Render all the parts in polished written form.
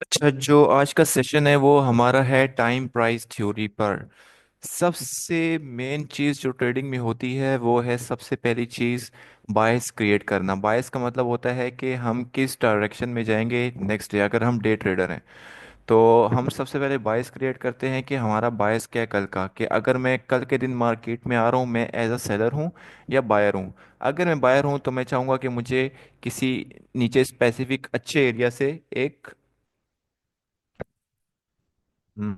अच्छा, जो आज का सेशन है वो हमारा है टाइम प्राइस थ्योरी पर। सबसे मेन चीज़ जो ट्रेडिंग में होती है वो है, सबसे पहली चीज़, बायस क्रिएट करना। बायस का मतलब होता है कि हम किस डायरेक्शन में जाएंगे नेक्स्ट डे, अगर हम डे ट्रेडर हैं। तो हम सबसे पहले बायस क्रिएट करते हैं कि हमारा बायस क्या है कल का, कि अगर मैं कल के दिन मार्केट में आ रहा हूँ, मैं एज अ सेलर हूँ या बायर हूँ। अगर मैं बायर हूँ तो मैं चाहूँगा कि मुझे किसी नीचे स्पेसिफिक अच्छे एरिया से एक। हम्म।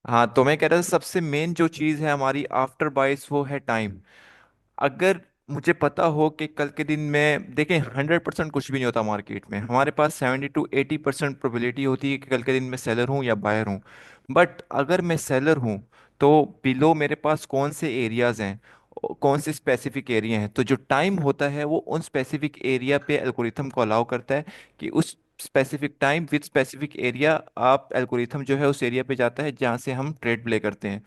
हाँ, तो मैं कह रहा था सबसे मेन जो चीज़ है हमारी आफ्टर बाइस वो है टाइम। अगर मुझे पता हो कि कल के दिन में देखें, 100% कुछ भी नहीं होता मार्केट में, हमारे पास 70 to 80% प्रोबेबिलिटी होती है कि कल के दिन मैं सेलर हूँ या बायर हूँ। बट अगर मैं सेलर हूँ तो बिलो मेरे पास कौन से एरियाज हैं, कौन से स्पेसिफिक एरिया हैं, तो जो टाइम होता है वो उन स्पेसिफिक एरिया पे एल्गोरिथम को अलाउ करता है कि उस specific time with specific area आप एल्गोरिथम जो है उस एरिया पे जाता है जहाँ से हम ट्रेड प्ले करते हैं।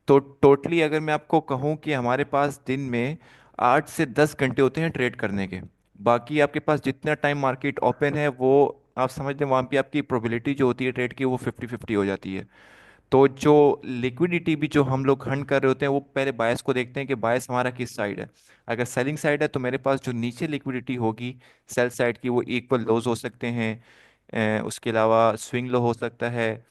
तो टोटली अगर मैं आपको कहूँ कि हमारे पास दिन में 8 से 10 घंटे होते हैं ट्रेड करने के। बाकी आपके पास जितना टाइम मार्केट ओपन है वो आप समझ लें, वहाँ पे आपकी प्रोबेबिलिटी जो होती है ट्रेड की वो 50-50 हो जाती है। तो जो लिक्विडिटी भी जो हम लोग हंट कर रहे होते हैं वो पहले बायस को देखते हैं कि बायस हमारा किस साइड है। अगर सेलिंग साइड है तो मेरे पास जो नीचे लिक्विडिटी होगी सेल साइड की, वो इक्वल लोज हो सकते हैं। उसके अलावा स्विंग लो हो सकता है,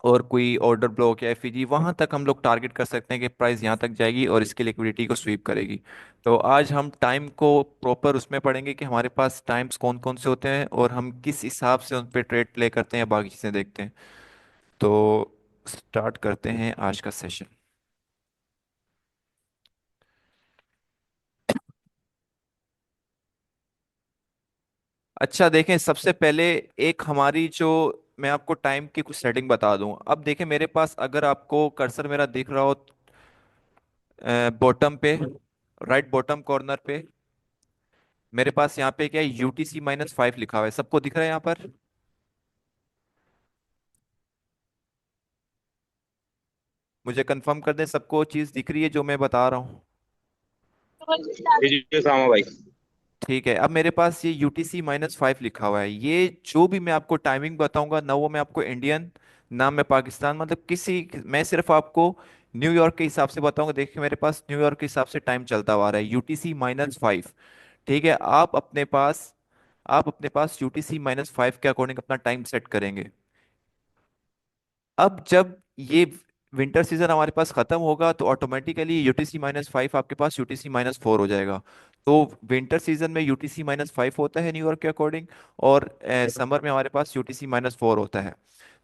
और कोई ऑर्डर ब्लॉक या एफईजी, वहां तक हम लोग टारगेट कर सकते हैं कि प्राइस यहाँ तक जाएगी और इसकी लिक्विडिटी को स्वीप करेगी। तो आज हम टाइम को प्रॉपर उसमें पढ़ेंगे कि हमारे पास टाइम्स कौन कौन से होते हैं और हम किस हिसाब से उन पे ट्रेड प्ले करते हैं, बाकी चीज़ें देखते हैं। तो स्टार्ट करते हैं आज का सेशन। अच्छा देखें, सबसे पहले एक हमारी जो, मैं आपको टाइम की कुछ सेटिंग बता दूं। अब देखें मेरे पास, अगर आपको कर्सर मेरा दिख रहा हो बॉटम पे, राइट बॉटम कॉर्नर पे, मेरे पास यहाँ पे क्या है, UTC-5 लिखा हुआ है। सबको दिख रहा है यहाँ पर? मुझे कंफर्म कर दें, सबको चीज़ दिख रही है जो मैं बता रहा हूँ? जी जी सामा भाई। ठीक है, अब मेरे पास ये UTC-5 लिखा हुआ है। ये जो भी मैं आपको टाइमिंग बताऊंगा ना, वो मैं आपको इंडियन, ना मैं पाकिस्तान, मतलब किसी, मैं सिर्फ आपको न्यूयॉर्क के हिसाब से बताऊंगा। देखिए मेरे पास न्यूयॉर्क के हिसाब से टाइम चलता हुआ आ रहा है, UTC-5। ठीक है, आप अपने पास UTC-5 के अकॉर्डिंग अपना टाइम सेट करेंगे। अब जब ये विंटर सीजन हमारे पास खत्म होगा तो ऑटोमेटिकली UTC-5 आपके पास UTC-4 हो जाएगा। तो विंटर सीजन में UTC-5 होता है न्यूयॉर्क के अकॉर्डिंग, और समर में हमारे पास UTC-4 होता है।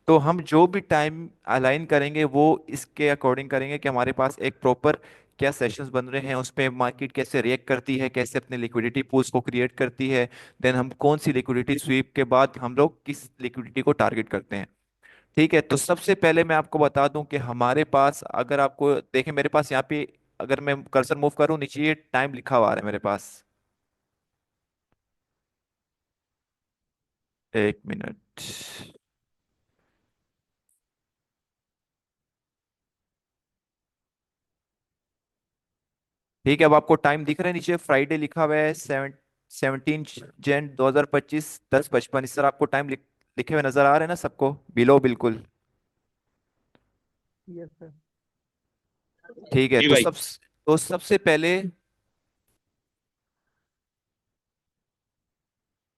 तो हम जो भी टाइम अलाइन करेंगे वो इसके अकॉर्डिंग करेंगे कि हमारे पास एक प्रॉपर क्या सेशंस बन रहे हैं, उस पे मार्केट कैसे रिएक्ट करती है, कैसे अपने लिक्विडिटी पूल्स को क्रिएट करती है, देन हम कौन सी लिक्विडिटी स्वीप के बाद हम लोग किस लिक्विडिटी को टारगेट करते हैं। ठीक है, तो सबसे पहले मैं आपको बता दूं कि हमारे पास, अगर आपको देखें मेरे पास यहाँ पे, अगर मैं कर्सर मूव करूं नीचे, ये टाइम लिखा हुआ आ रहा है मेरे पास। एक मिनट। ठीक है, अब आपको टाइम दिख रहा है नीचे, फ्राइडे लिखा हुआ है, 17 जन 2025, 10:55। इस तरह आपको टाइम लिखे हुए नजर आ रहे हैं ना सबको, बिलो बिल्कुल? Yes sir. ठीक है, जी तो भाई।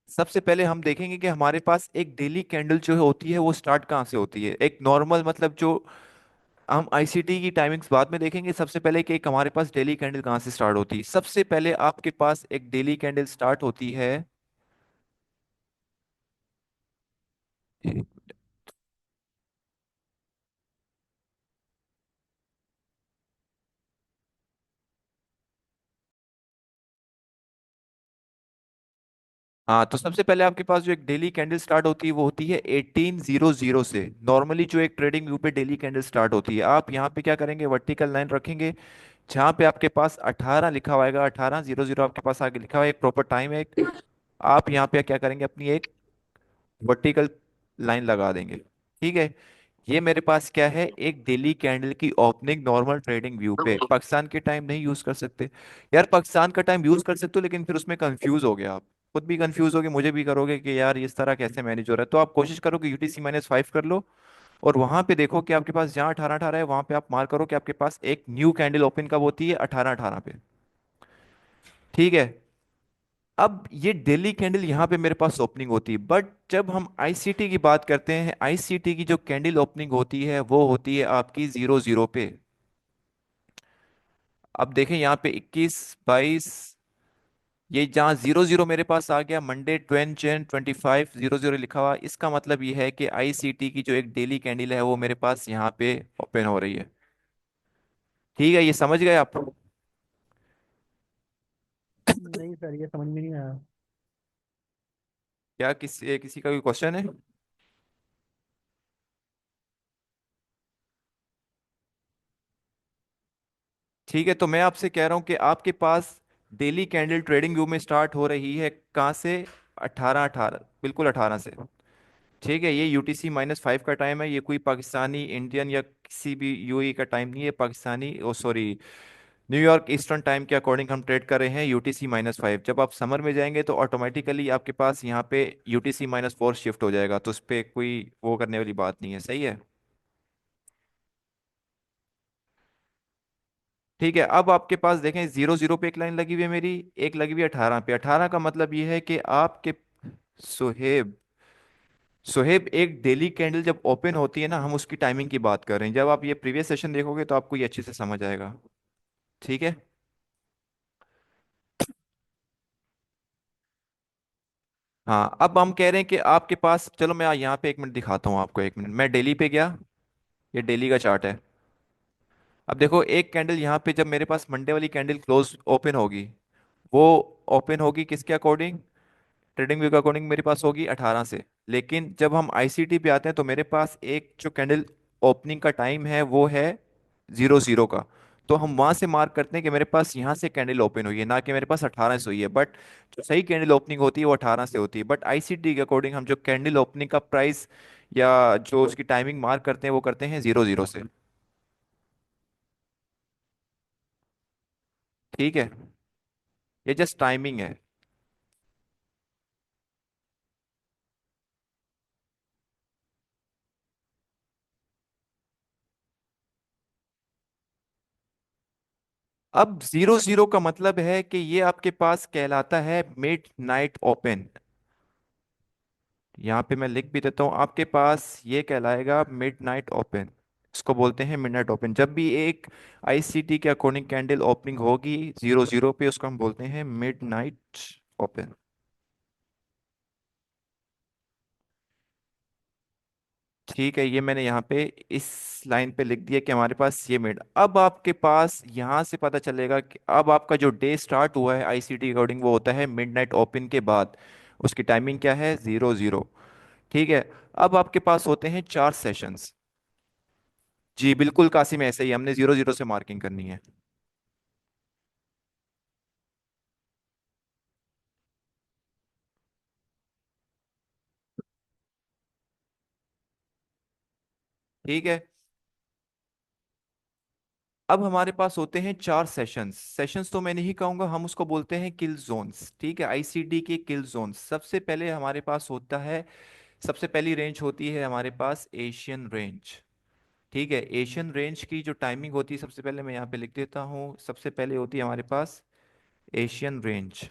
सबसे पहले हम देखेंगे कि हमारे पास एक डेली कैंडल जो होती है वो स्टार्ट कहाँ से होती है। एक नॉर्मल, मतलब जो हम आईसीटी की टाइमिंग्स बाद में देखेंगे, सबसे पहले कि एक हमारे पास डेली कैंडल कहाँ से स्टार्ट होती है। सबसे पहले आपके पास एक डेली कैंडल स्टार्ट होती है। हाँ, तो सबसे पहले आपके पास जो एक डेली कैंडल स्टार्ट होती है वो होती है 1800 से। नॉर्मली जो एक ट्रेडिंग व्यू पे डेली कैंडल स्टार्ट होती है, आप यहाँ पे क्या करेंगे, वर्टिकल लाइन रखेंगे जहाँ पे आपके पास 18 लिखा हुआ, 1800 आपके पास आगे लिखा हुआ है, एक प्रॉपर टाइम है। आप यहाँ पे क्या करेंगे, अपनी एक वर्टिकल लाइन लगा देंगे। ठीक है। ये मेरे पास क्या है, एक डेली कैंडल की ओपनिंग नॉर्मल ट्रेडिंग व्यू पे, पाकिस्तान के टाइम नहीं यूज कर सकते। यार पाकिस्तान का टाइम यूज कर सकते हो, लेकिन फिर उसमें कंफ्यूज हो गया आप, खुद भी कंफ्यूज होगे, मुझे भी करोगे कि यार इस तरह कैसे मैनेज हो रहा है। तो आप कोशिश करो कि UTC-5 कर लो, और वहां पे देखो कि आपके पास जहाँ 18-18 है वहां पे आप मार्क करो कि आपके पास एक न्यू कैंडल ओपन कब होती है, 18-18 पे। ठीक है। अब ये डेली कैंडल यहाँ पे मेरे पास ओपनिंग होती है, बट जब हम आईसीटी की बात करते हैं, आईसीटी की जो कैंडल ओपनिंग होती है वो होती है आपकी 00 पे। अब देखें यहाँ पे 21, 22, ये जहाँ 00 मेरे पास आ गया, मंडे 20 Jan 25 00 लिखा हुआ, इसका मतलब ये है कि आईसीटी की जो एक डेली कैंडल है वो मेरे पास यहाँ पे ओपन हो रही है। ठीक है, ये समझ गए आप? नहीं सर, ये समझ में नहीं आया। क्या किसी किसी का कोई क्वेश्चन है? ठीक है, तो मैं आपसे कह रहा हूं कि आपके पास डेली कैंडल ट्रेडिंग व्यू में स्टार्ट हो रही है कहाँ से, 18-18, बिल्कुल 18 से। ठीक है, ये UTC-5 का टाइम है, ये कोई पाकिस्तानी, इंडियन या किसी भी यूएई का टाइम नहीं है, पाकिस्तानी, ओ सॉरी, न्यूयॉर्क ईस्टर्न टाइम के अकॉर्डिंग हम ट्रेड कर रहे हैं UTC-5। जब आप समर में जाएंगे तो ऑटोमेटिकली आपके पास यहाँ पे UTC-4 शिफ्ट हो जाएगा, तो उस पर कोई वो करने वाली बात नहीं है। सही है। ठीक है, अब आपके पास देखें 00 पे एक लाइन लगी हुई है मेरी, एक लगी हुई है 18 पे। 18 का मतलब ये है कि आपके, सुहेब, सुहेब, एक डेली कैंडल जब ओपन होती है ना, हम उसकी टाइमिंग की बात कर रहे हैं। जब आप ये प्रीवियस सेशन देखोगे तो आपको ये अच्छे से समझ आएगा। ठीक है। हाँ, अब हम कह रहे हैं कि आपके पास, चलो मैं यहाँ पे 1 मिनट दिखाता हूँ आपको, 1 मिनट, मैं डेली पे गया, ये डेली का चार्ट है। अब देखो एक कैंडल यहाँ पे, जब मेरे पास मंडे वाली कैंडल क्लोज ओपन होगी, वो ओपन होगी किसके अकॉर्डिंग, ट्रेडिंग व्यू के अकॉर्डिंग मेरे पास होगी 18 से। लेकिन जब हम आईसीटी पे आते हैं तो मेरे पास एक जो कैंडल ओपनिंग का टाइम है वो है 00 का। तो हम वहां से मार्क करते हैं कि मेरे पास यहाँ से कैंडल ओपन हुई है, ना कि मेरे पास 18 से हुई है। बट जो सही कैंडल ओपनिंग होती है वो 18 से होती है, बट आईसीटी के अकॉर्डिंग हम जो कैंडल ओपनिंग का प्राइस या जो उसकी टाइमिंग मार्क करते हैं वो करते हैं 00 से। ठीक है, ये जस्ट टाइमिंग है। अब 00 का मतलब है कि ये आपके पास कहलाता है मिड नाइट ओपन। यहाँ पे मैं लिख भी देता हूँ, आपके पास ये कहलाएगा मिड नाइट ओपन। इसको बोलते हैं मिड नाइट ओपन। जब भी एक आईसीटी के अकॉर्डिंग कैंडल ओपनिंग होगी 00 पे, उसको हम बोलते हैं मिड नाइट ओपन। ठीक है, ये मैंने यहाँ पे इस लाइन पे लिख दिया कि हमारे पास ये मिड। अब आपके पास यहाँ से पता चलेगा कि अब आपका जो डे स्टार्ट हुआ है आईसीटी अकॉर्डिंग वो होता है मिड नाइट ओपन के बाद। उसकी टाइमिंग क्या है, 00। ठीक है। अब आपके पास होते हैं 4 सेशंस। जी बिल्कुल कासिम, ऐसे ही हमने 00 से मार्किंग करनी है। ठीक है। अब हमारे पास होते हैं 4 सेशंस। सेशंस तो मैं नहीं कहूंगा, हम उसको बोलते हैं किल जोन्स। ठीक है, आईसीडी के किल जोन्स। सबसे पहले हमारे पास होता है, सबसे पहली रेंज होती है हमारे पास एशियन रेंज। ठीक है, एशियन रेंज की जो टाइमिंग होती है, सबसे पहले मैं यहाँ पे लिख देता हूँ, सबसे पहले होती है हमारे पास एशियन रेंज।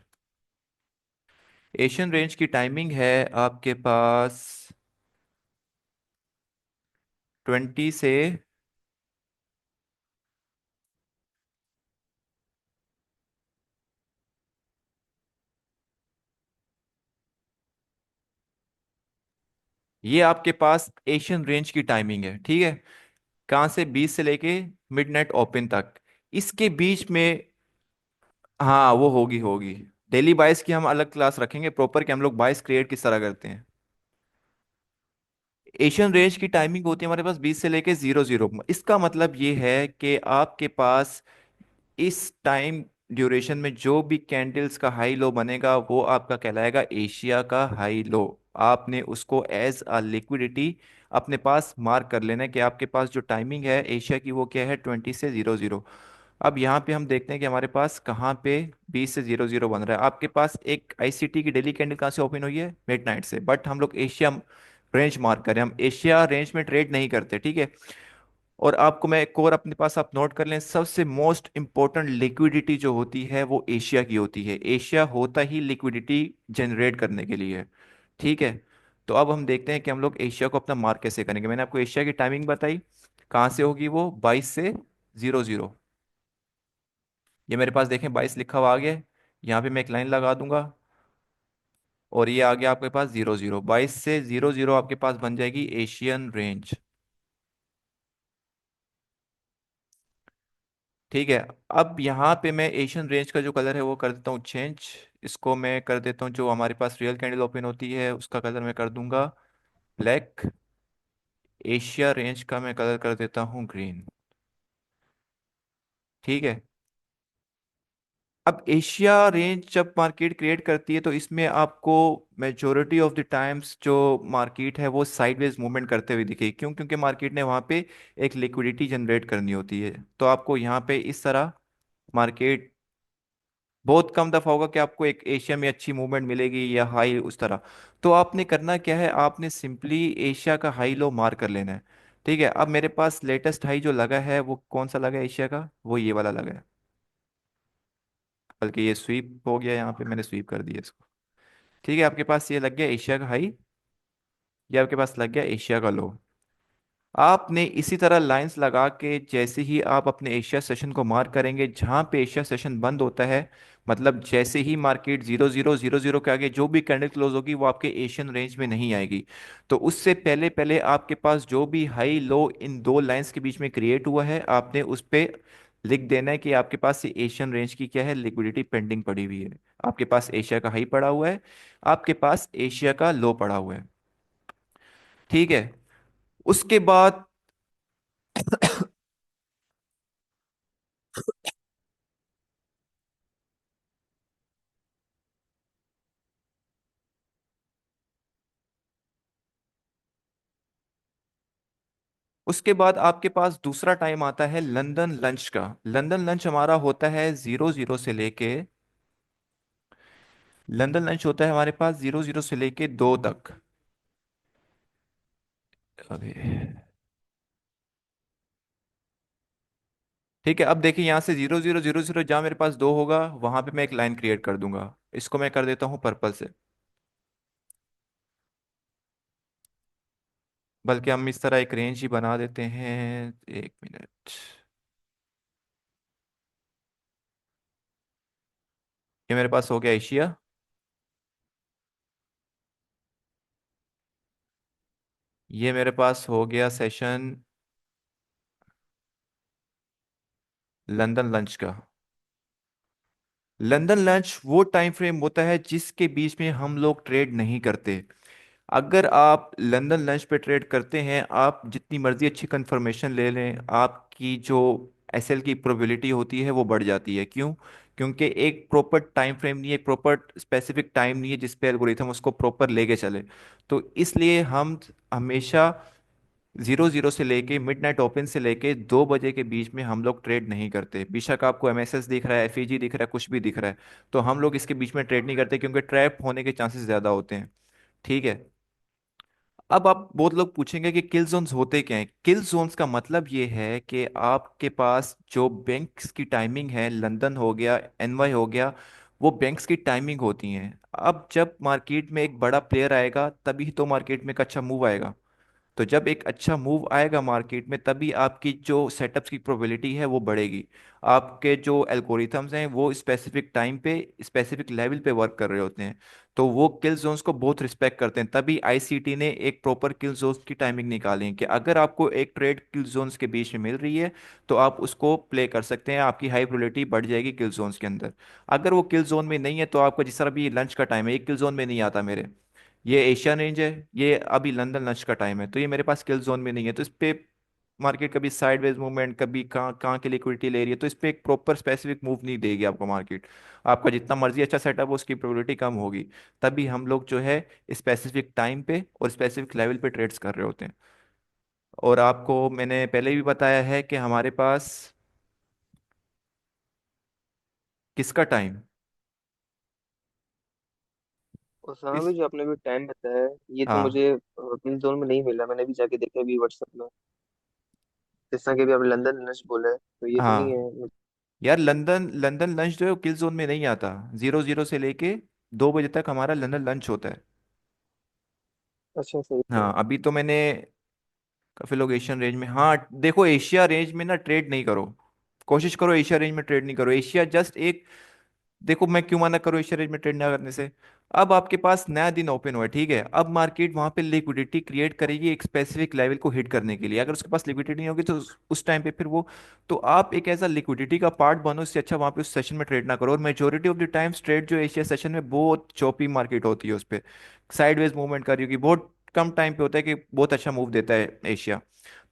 एशियन रेंज की टाइमिंग है आपके पास 20 से, ये आपके पास एशियन रेंज की टाइमिंग है। ठीक है, कहाँ से, 20 से लेके मिडनाइट ओपन तक, इसके बीच में। हाँ वो होगी होगी। डेली बाइस की हम अलग क्लास रखेंगे प्रॉपर, कि हम लोग बाइस क्रिएट किस तरह करते हैं। एशियन रेंज की टाइमिंग होती है हमारे पास 20 से लेके 00। इसका मतलब ये है कि आपके पास इस टाइम ड्यूरेशन में जो भी कैंडल्स का हाई लो बनेगा वो आपका कहलाएगा एशिया का हाई लो। आपने उसको एज अ लिक्विडिटी अपने पास मार्क कर लेना है कि आपके पास जो टाइमिंग है एशिया की वो क्या है, 20 से 00। अब यहाँ पे हम देखते हैं कि हमारे पास कहाँ पे 20 से 00 बन रहा है। आपके पास एक आईसीटी की डेली कैंडल कहाँ से ओपन हुई है, मिड नाइट से, बट हम लोग एशिया रेंज मार्क करें, हम एशिया रेंज में ट्रेड नहीं करते, ठीक है। और आपको मैं एक और अपने पास आप नोट कर लें, सबसे मोस्ट इंपॉर्टेंट लिक्विडिटी जो होती है वो एशिया की होती है। एशिया होता ही लिक्विडिटी जनरेट करने के लिए, ठीक है। तो अब हम देखते हैं कि हम लोग एशिया को अपना मार्क कैसे करेंगे। मैंने आपको एशिया की टाइमिंग बताई, कहाँ से होगी वो, 22 से 00। ये मेरे पास देखें 22 लिखा हुआ आ गया है। यहाँ पे मैं एक लाइन लगा दूंगा और ये आ गया आपके पास 00। 22 से 00 आपके पास बन जाएगी एशियन रेंज, ठीक है। अब यहाँ पे मैं एशियन रेंज का जो कलर है वो कर देता हूँ चेंज। इसको मैं कर देता हूँ, जो हमारे पास रियल कैंडल ओपन होती है उसका कलर मैं कर दूंगा ब्लैक। एशिया रेंज का मैं कलर कर देता हूँ ग्रीन, ठीक है। अब एशिया रेंज जब मार्केट क्रिएट करती है तो इसमें आपको मेजोरिटी ऑफ द टाइम्स जो मार्केट है वो साइडवेज मूवमेंट करते हुए दिखेगी। क्यों? क्योंकि मार्केट ने वहाँ पे एक लिक्विडिटी जनरेट करनी होती है। तो आपको यहाँ पे इस तरह मार्केट, बहुत कम दफा होगा कि आपको एक एशिया में अच्छी मूवमेंट मिलेगी या हाई उस तरह। तो आपने करना क्या है, आपने सिंपली एशिया का हाई लो मार कर लेना है, ठीक है। अब मेरे पास लेटेस्ट हाई जो लगा है वो कौन सा लगा है एशिया का, वो ये वाला लगा है। बल्कि ये स्वीप हो गया, यहाँ पे मैंने स्वीप कर दिया इसको, ठीक है। आपके पास ये लग गया एशिया का हाई, ये आपके पास लग गया एशिया का लो। आपने इसी तरह लाइंस लगा के जैसे ही आप अपने एशिया सेशन को मार्क करेंगे, जहां पे एशिया सेशन बंद होता है, मतलब जैसे ही मार्केट 0000 के आगे जो भी कैंडल क्लोज होगी वो आपके एशियन रेंज में नहीं आएगी। तो उससे पहले पहले आपके पास जो भी हाई लो इन दो लाइंस के बीच में क्रिएट हुआ है, आपने उस पे लिख देना है कि आपके पास ये एशियन रेंज की क्या है, लिक्विडिटी पेंडिंग पड़ी हुई है। आपके पास एशिया का हाई पड़ा हुआ है, आपके पास एशिया का लो पड़ा हुआ है, ठीक है। उसके बाद उसके बाद आपके पास दूसरा टाइम आता है लंदन लंच का। लंदन लंच हमारा होता है 00 से लेके, लंदन लंच होता है हमारे पास 00 से लेके 2 तक। अबे, ठीक है। अब देखिए यहाँ से 0000 जहाँ मेरे पास 2 होगा वहां पे मैं एक लाइन क्रिएट कर दूंगा। इसको मैं कर देता हूँ पर्पल से, बल्कि हम इस तरह एक रेंज ही बना देते हैं। 1 मिनट, ये मेरे पास हो गया एशिया, ये मेरे पास हो गया सेशन लंदन लंच का। लंदन लंच वो टाइम फ्रेम होता है जिसके बीच में हम लोग ट्रेड नहीं करते। अगर आप लंदन लंच पे ट्रेड करते हैं, आप जितनी मर्जी अच्छी कंफर्मेशन ले लें, आपकी जो एसएल की प्रोबेबिलिटी होती है वो बढ़ जाती है। क्यों? क्योंकि एक प्रॉपर टाइम फ्रेम नहीं है, एक प्रॉपर स्पेसिफिक टाइम नहीं है जिस पे एल्गोरिथम उसको प्रॉपर लेके चले। तो इसलिए हम हमेशा 00 से लेके मिडनाइट ओपन से लेके 2 बजे के बीच में हम लोग ट्रेड नहीं करते। बेशक आपको एमएसएस दिख रहा है, एफईजी दिख रहा है, कुछ भी दिख रहा है, तो हम लोग इसके बीच में ट्रेड नहीं करते क्योंकि ट्रैप होने के चांसेस ज़्यादा होते हैं, ठीक है। अब आप बहुत लोग पूछेंगे कि किल जोन्स होते क्या हैं। किल जोन्स का मतलब ये है कि आपके पास जो बैंक्स की टाइमिंग है, लंदन हो गया, एनवाई हो गया, वो बैंक्स की टाइमिंग होती हैं। अब जब मार्केट में एक बड़ा प्लेयर आएगा तभी तो मार्केट में एक अच्छा मूव आएगा। तो जब एक अच्छा मूव आएगा मार्केट में तभी आपकी जो सेटअप्स की प्रोबेबिलिटी है वो बढ़ेगी। आपके जो एल्गोरिथम्स हैं वो स्पेसिफिक टाइम पे स्पेसिफिक लेवल पे वर्क कर रहे होते हैं। तो वो किल जोन्स को बहुत रिस्पेक्ट करते हैं, तभी आईसीटी ने एक प्रॉपर किल जोन्स की टाइमिंग निकाली है कि अगर आपको एक ट्रेड किल जोन्स के बीच में मिल रही है तो आप उसको प्ले कर सकते हैं, आपकी हाई प्रोबेबिलिटी बढ़ जाएगी किल जोन्स के अंदर। अगर वो किल जोन में नहीं है तो आपका, जिस तरह भी लंच का टाइम है, एक किल जोन में नहीं आता मेरे, ये एशिया रेंज है, ये अभी लंदन लंच का टाइम है, तो ये मेरे पास किल जोन में नहीं है, तो इस पे मार्केट कभी साइडवेज मूवमेंट, कभी कहाँ कहाँ की लिक्विडिटी ले रही है, तो इस पे एक प्रॉपर स्पेसिफिक मूव नहीं देगी आपको मार्केट। आपका जितना मर्जी अच्छा सेटअप हो, उसकी प्रोबेबिलिटी कम होगी। तभी हम लोग जो है स्पेसिफिक टाइम पे और स्पेसिफिक लेवल पे ट्रेड्स कर रहे होते हैं। और आपको मैंने पहले भी बताया है कि हमारे पास किसका टाइम। उसामा किस। भाई, जो आपने भी टाइम बताया है, ये तो हाँ। मुझे पिन जोन में नहीं मिला। मैंने भी जाके देखा भी व्हाट्सएप में। जिस तरह के भी आप लंदन लंच बोले, तो ये तो नहीं हाँ है। यार, लंदन लंदन लंच जो है वो किल जोन में नहीं आता। 00 से लेके 2 बजे तक हमारा लंदन लंच होता है। अच्छा, सही है। हाँ अभी तो मैंने काफी लोग एशियन रेंज में, हाँ देखो एशिया रेंज में ना ट्रेड नहीं करो। कोशिश करो एशिया रेंज में ट्रेड नहीं करो। एशिया जस्ट एक, देखो मैं क्यों मना करूँ एशिया रेंज में ट्रेड ना करने से। अब आपके पास नया दिन ओपन हुआ है, ठीक है, अब मार्केट वहां पे लिक्विडिटी क्रिएट करेगी एक स्पेसिफिक लेवल को हिट करने के लिए। अगर उसके पास लिक्विडिटी नहीं होगी तो उस टाइम पे फिर वो, तो आप एक ऐसा लिक्विडिटी का पार्ट बनो, इससे अच्छा वहां पे उस सेशन में ट्रेड ना करो। और majority of the times trade जो एशिया सेशन में बहुत चौपी मार्केट होती है, उस पर साइडवेज मूवमेंट कर रही होगी, बहुत कम टाइम पे होता है कि बहुत अच्छा मूव देता है एशिया।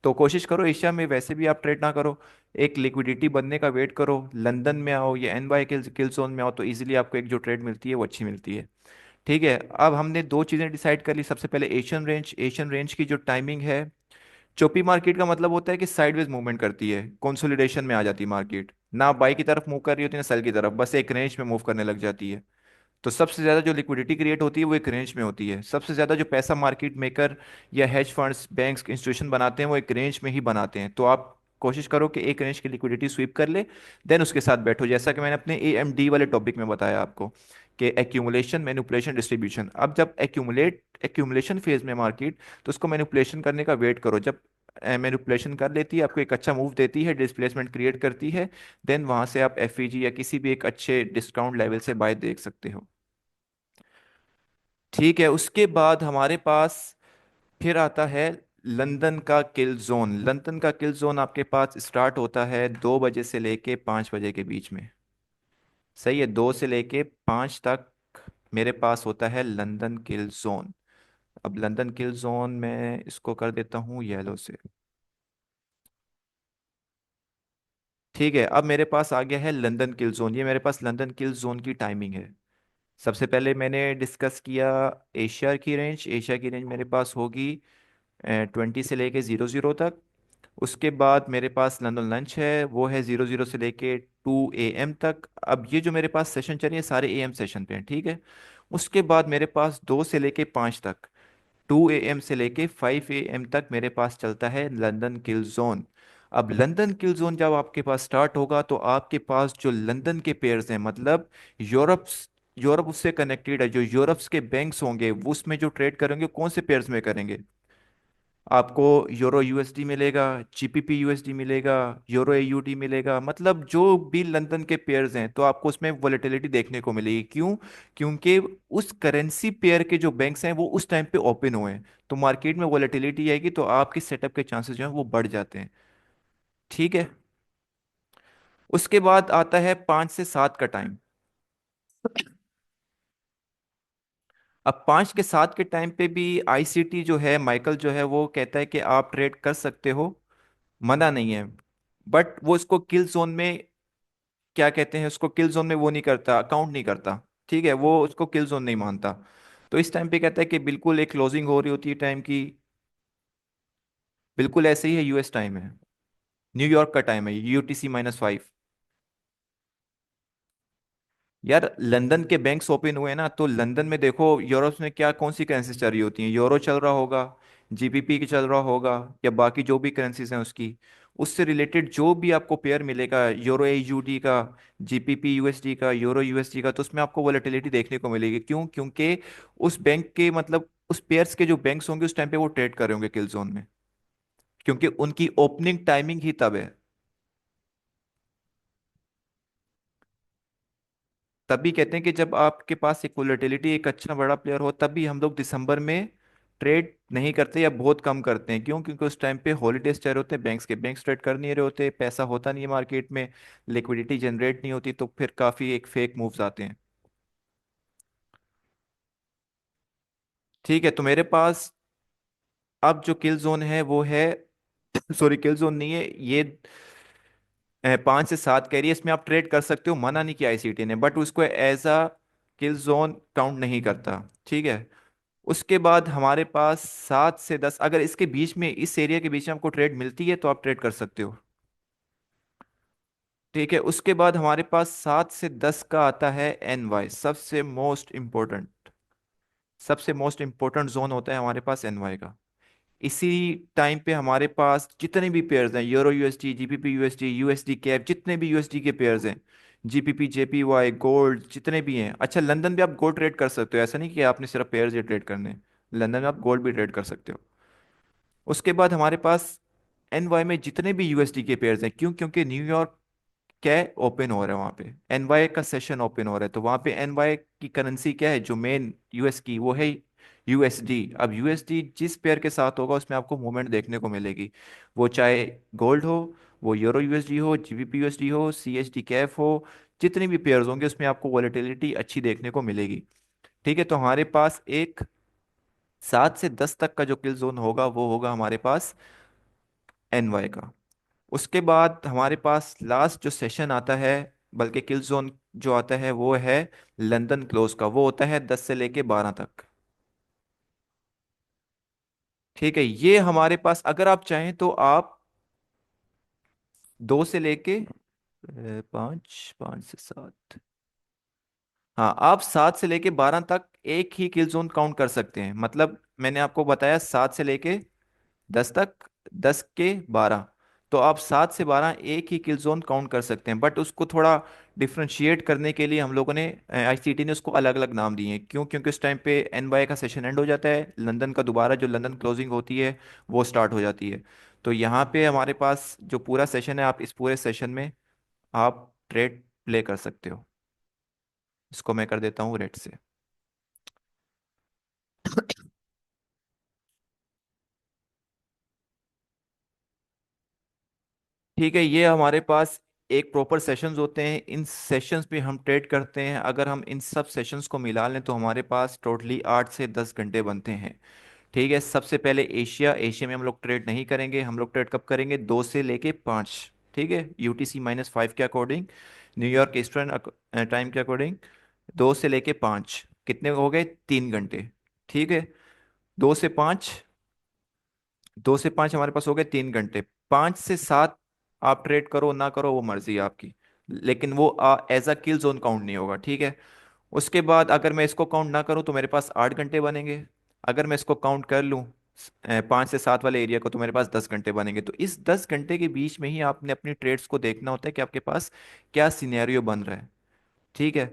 तो कोशिश करो एशिया में वैसे भी आप ट्रेड ना करो, एक लिक्विडिटी बनने का वेट करो। लंदन में आओ या एनवाई किल जोन में आओ तो इजीली आपको एक जो ट्रेड मिलती है वो अच्छी मिलती है। ठीक है, अब हमने दो चीज़ें डिसाइड कर ली। सबसे पहले एशियन रेंज, एशियन रेंज की जो टाइमिंग है, चोपी मार्केट का मतलब होता है कि साइडवेज मूवमेंट करती है, कंसोलिडेशन में आ जाती है मार्केट, ना बाई की तरफ मूव कर रही होती है ना सेल की तरफ, बस एक रेंज में मूव करने लग जाती है। तो सबसे ज्यादा जो लिक्विडिटी क्रिएट होती है वो एक रेंज में होती है। सबसे ज्यादा जो पैसा मार्केट मेकर या हेज फंड्स बैंक्स इंस्टीट्यूशन बनाते हैं वो एक रेंज में ही बनाते हैं। तो आप कोशिश करो कि एक रेंज की लिक्विडिटी स्वीप कर ले, देन उसके साथ बैठो, जैसा कि मैंने अपने AMD वाले टॉपिक में बताया आपको कि एक्यूमुलेशन, मैनिपुलेशन, डिस्ट्रीब्यूशन। अब जब एक्यूमुलेशन फेज में मार्केट, तो उसको मैनिपुलेशन करने का वेट करो। जब मैनिपुलेशन कर लेती है, आपको एक अच्छा मूव देती है, डिस्प्लेसमेंट क्रिएट करती है, देन वहां से आप FEG या किसी भी एक अच्छे डिस्काउंट लेवल से बाय देख सकते हो। ठीक है, उसके बाद हमारे पास फिर आता है लंदन का किल जोन। लंदन का किल जोन आपके पास स्टार्ट होता है 2 बजे से लेके 5 बजे के बीच में। सही है, 2 से लेके 5 तक मेरे पास होता है लंदन किल जोन। अब लंदन किल जोन में इसको कर देता हूँ येलो से। ठीक है, अब मेरे पास आ गया है लंदन किल जोन। ये मेरे पास लंदन किल जोन की टाइमिंग है। सबसे पहले मैंने डिस्कस किया एशिया की रेंज। एशिया की रेंज मेरे पास होगी 20 से लेके 00 तक। उसके बाद मेरे पास लंदन लंच है, वो है 00 से लेके 2 AM तक। अब ये जो मेरे पास सेशन चल रही है सारे AM सेशन पे हैं, ठीक है। उसके बाद मेरे पास 2 से लेके 5 तक, 2 AM से लेके 5 AM तक मेरे पास चलता है लंदन किल जोन। अब लंदन किल जोन जब आपके पास स्टार्ट होगा तो आपके पास जो लंदन के पेयर्स हैं, मतलब यूरोप, यूरोप उससे कनेक्टेड है, जो यूरोप्स के बैंक्स होंगे वो उसमें जो ट्रेड करेंगे कौन से पेयर्स में करेंगे। आपको यूरो USD मिलेगा, GBP USD मिलेगा, यूरो AUD मिलेगा, मतलब जो भी लंदन के पेयर्स हैं तो आपको उसमें वोलेटिलिटी देखने को मिलेगी। क्यों? क्योंकि उस करेंसी पेयर के जो बैंक्स हैं वो उस टाइम पे ओपन हुए हैं, तो मार्केट में वोलेटिलिटी आएगी तो आपके सेटअप के चांसेस जो हैं वो बढ़ जाते हैं। ठीक है, उसके बाद आता है 5 से 7 का टाइम। अब 5 के 7 के टाइम पे भी ICT जो है, माइकल जो है वो कहता है कि आप ट्रेड कर सकते हो, मना नहीं है। बट वो इसको किल जोन में, क्या कहते हैं उसको, किल जोन में वो नहीं करता, काउंट नहीं करता। ठीक है, वो उसको किल जोन नहीं मानता। तो इस टाइम पे कहता है कि बिल्कुल एक क्लोजिंग हो रही होती है टाइम की, बिल्कुल ऐसे ही है। US टाइम है, न्यूयॉर्क का टाइम है, UTC-5। यार लंदन के बैंक्स ओपन हुए हैं ना, तो लंदन में देखो यूरोप में क्या कौन सी करेंसी चल रही होती हैं, यूरो चल रहा होगा, GBP की चल रहा होगा, या बाकी जो भी करेंसीज हैं उसकी, उससे रिलेटेड जो भी आपको पेयर मिलेगा, यूरो AUD का, GBP USD का, यूरो USD का, तो उसमें आपको वोलेटिलिटी देखने को मिलेगी। क्यों? क्योंकि उस बैंक के, मतलब उस पेयर्स के जो बैंक्स होंगे उस टाइम पे वो ट्रेड कर रहे होंगे किल जोन में, क्योंकि उनकी ओपनिंग टाइमिंग ही तब है। तभी कहते हैं कि जब आपके पास एक वोलेटिलिटी, एक अच्छा बड़ा प्लेयर हो, तभी हम लोग दिसंबर में ट्रेड नहीं करते या बहुत कम करते हैं। क्यों? क्योंकि उस टाइम पे हॉलीडेज चल रहे होते हैं, बैंक्स के बैंक्स ट्रेड कर नहीं रहे होते, पैसा होता नहीं है मार्केट में, लिक्विडिटी जनरेट नहीं होती, तो फिर काफ़ी एक फेक मूव्स आते हैं। ठीक है, तो मेरे पास अब जो किल जोन है वो है सॉरी, किल जोन नहीं है ये। 5 से 7 कैरी इसमें आप ट्रेड कर सकते हो, मना नहीं किया आईसीटी ने, बट उसको as a kill zone count नहीं करता। ठीक है। उसके बाद हमारे पास 7 से 10, अगर इसके बीच में, इस एरिया के बीच में आपको ट्रेड मिलती है तो आप ट्रेड कर सकते हो। ठीक है। उसके बाद हमारे पास 7 से 10 का आता है एनवाई, सबसे मोस्ट इंपॉर्टेंट जोन होता है हमारे पास एनवाई का। इसी टाइम पे हमारे पास जितने भी पेयर्स हैं, euro USD, GBP USD, USD cap, जितने भी यूएसडी के पेयर्स हैं, जीपीपी, जेपीवाई, गोल्ड, जितने भी हैं। अच्छा, लंदन भी आप गोल्ड ट्रेड कर सकते हो, ऐसा नहीं कि आपने सिर्फ पेयर्स ही ट्रेड करने हैं। लंदन में आप गोल्ड भी ट्रेड कर सकते हो। उसके बाद हमारे पास एनवाई में जितने भी यूएसडी के पेयर्स हैं, क्यों? क्योंकि न्यूयॉर्क क्या है, ओपन हो रहा है वहां पे, एनवाई का सेशन ओपन हो रहा है, तो वहां पे एनवाई की करेंसी क्या है जो मेन यूएस की, वो है यूएसडी। अब यूएसडी जिस पेयर के साथ होगा उसमें आपको मूवमेंट देखने को मिलेगी, वो चाहे गोल्ड हो, वो यूरो यूएसडी हो, जीबीपी यूएसडी हो, सीएसडी कैफ हो, जितने भी पेयर्स होंगे उसमें आपको वॉलेटिलिटी अच्छी देखने को मिलेगी। ठीक है। तो हमारे पास एक 7 से 10 तक का जो किल जोन होगा वो होगा हमारे पास एनवाई का। उसके बाद हमारे पास लास्ट जो सेशन आता है, बल्कि किल जोन जो आता है वो है लंदन क्लोज का, वो होता है 10 से लेके 12 तक। ठीक है। ये हमारे पास, अगर आप चाहें तो आप 2 से लेके 5, 5 से 7, हाँ, आप 7 से लेके 12 तक एक ही किल जोन काउंट कर सकते हैं। मतलब मैंने आपको बताया 7 से लेके 10 तक, 10 के 12, तो आप 7 से 12 एक ही किल जोन काउंट कर सकते हैं। बट उसको थोड़ा डिफ्रेंशिएट करने के लिए हम लोगों ने, आईसीटी ने उसको अलग अलग नाम दिए हैं। क्यों? क्योंकि उस टाइम पे एनवाई का सेशन एंड हो जाता है, लंदन का दोबारा जो लंदन क्लोजिंग होती है वो स्टार्ट हो जाती है। तो यहाँ पे हमारे पास जो पूरा सेशन है, आप इस पूरे सेशन में आप ट्रेड प्ले कर सकते हो। इसको मैं कर देता हूँ रेड से। ठीक है। ये हमारे पास एक प्रॉपर सेशंस होते हैं, इन सेशंस पे हम ट्रेड करते हैं। अगर हम इन सब सेशंस को मिला लें तो हमारे पास टोटली 8 से 10 घंटे बनते हैं। ठीक है। सबसे पहले एशिया, एशिया में हम लोग ट्रेड नहीं करेंगे, हम लोग ट्रेड कब करेंगे? 2 से लेके 5। ठीक है। UTC-5 के अकॉर्डिंग, न्यूयॉर्क ईस्टर्न टाइम के अकॉर्डिंग, 2 से लेके 5 कितने हो गए? 3 घंटे। ठीक है। 2 से 5, 2 से 5 हमारे पास हो गए 3 घंटे। 5 से 7 आप ट्रेड करो ना करो वो मर्जी है आपकी, लेकिन वो as a kill zone count नहीं होगा। ठीक है। उसके बाद अगर मैं इसको काउंट ना करूं तो मेरे पास 8 घंटे बनेंगे। अगर मैं इसको काउंट कर लूं 5 से 7 वाले एरिया को, तो मेरे पास 10 घंटे बनेंगे। तो इस 10 घंटे के बीच में ही आपने अपनी ट्रेड्स को देखना होता है कि आपके पास क्या सिनेरियो बन रहा है। ठीक है।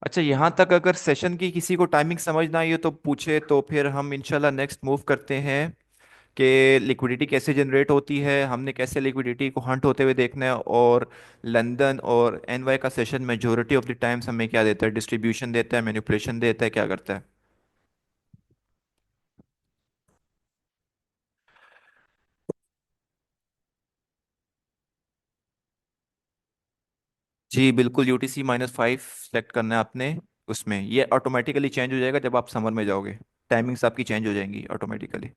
अच्छा, यहाँ तक अगर सेशन की किसी को टाइमिंग समझ ना आई हो तो पूछे, तो फिर हम इंशाल्लाह नेक्स्ट मूव करते हैं कि लिक्विडिटी कैसे जनरेट होती है, हमने कैसे लिक्विडिटी को हंट होते हुए देखना है, और लंदन और एनवाई का session majority of the times हमें क्या देता है? डिस्ट्रीब्यूशन देता है, मैनिपुलेशन देता है, क्या करता है? जी बिल्कुल, UTC-5 सेलेक्ट करना है आपने। उसमें ये ऑटोमेटिकली चेंज हो जाएगा जब आप समर में जाओगे, टाइमिंग्स आपकी चेंज हो जाएंगी ऑटोमेटिकली।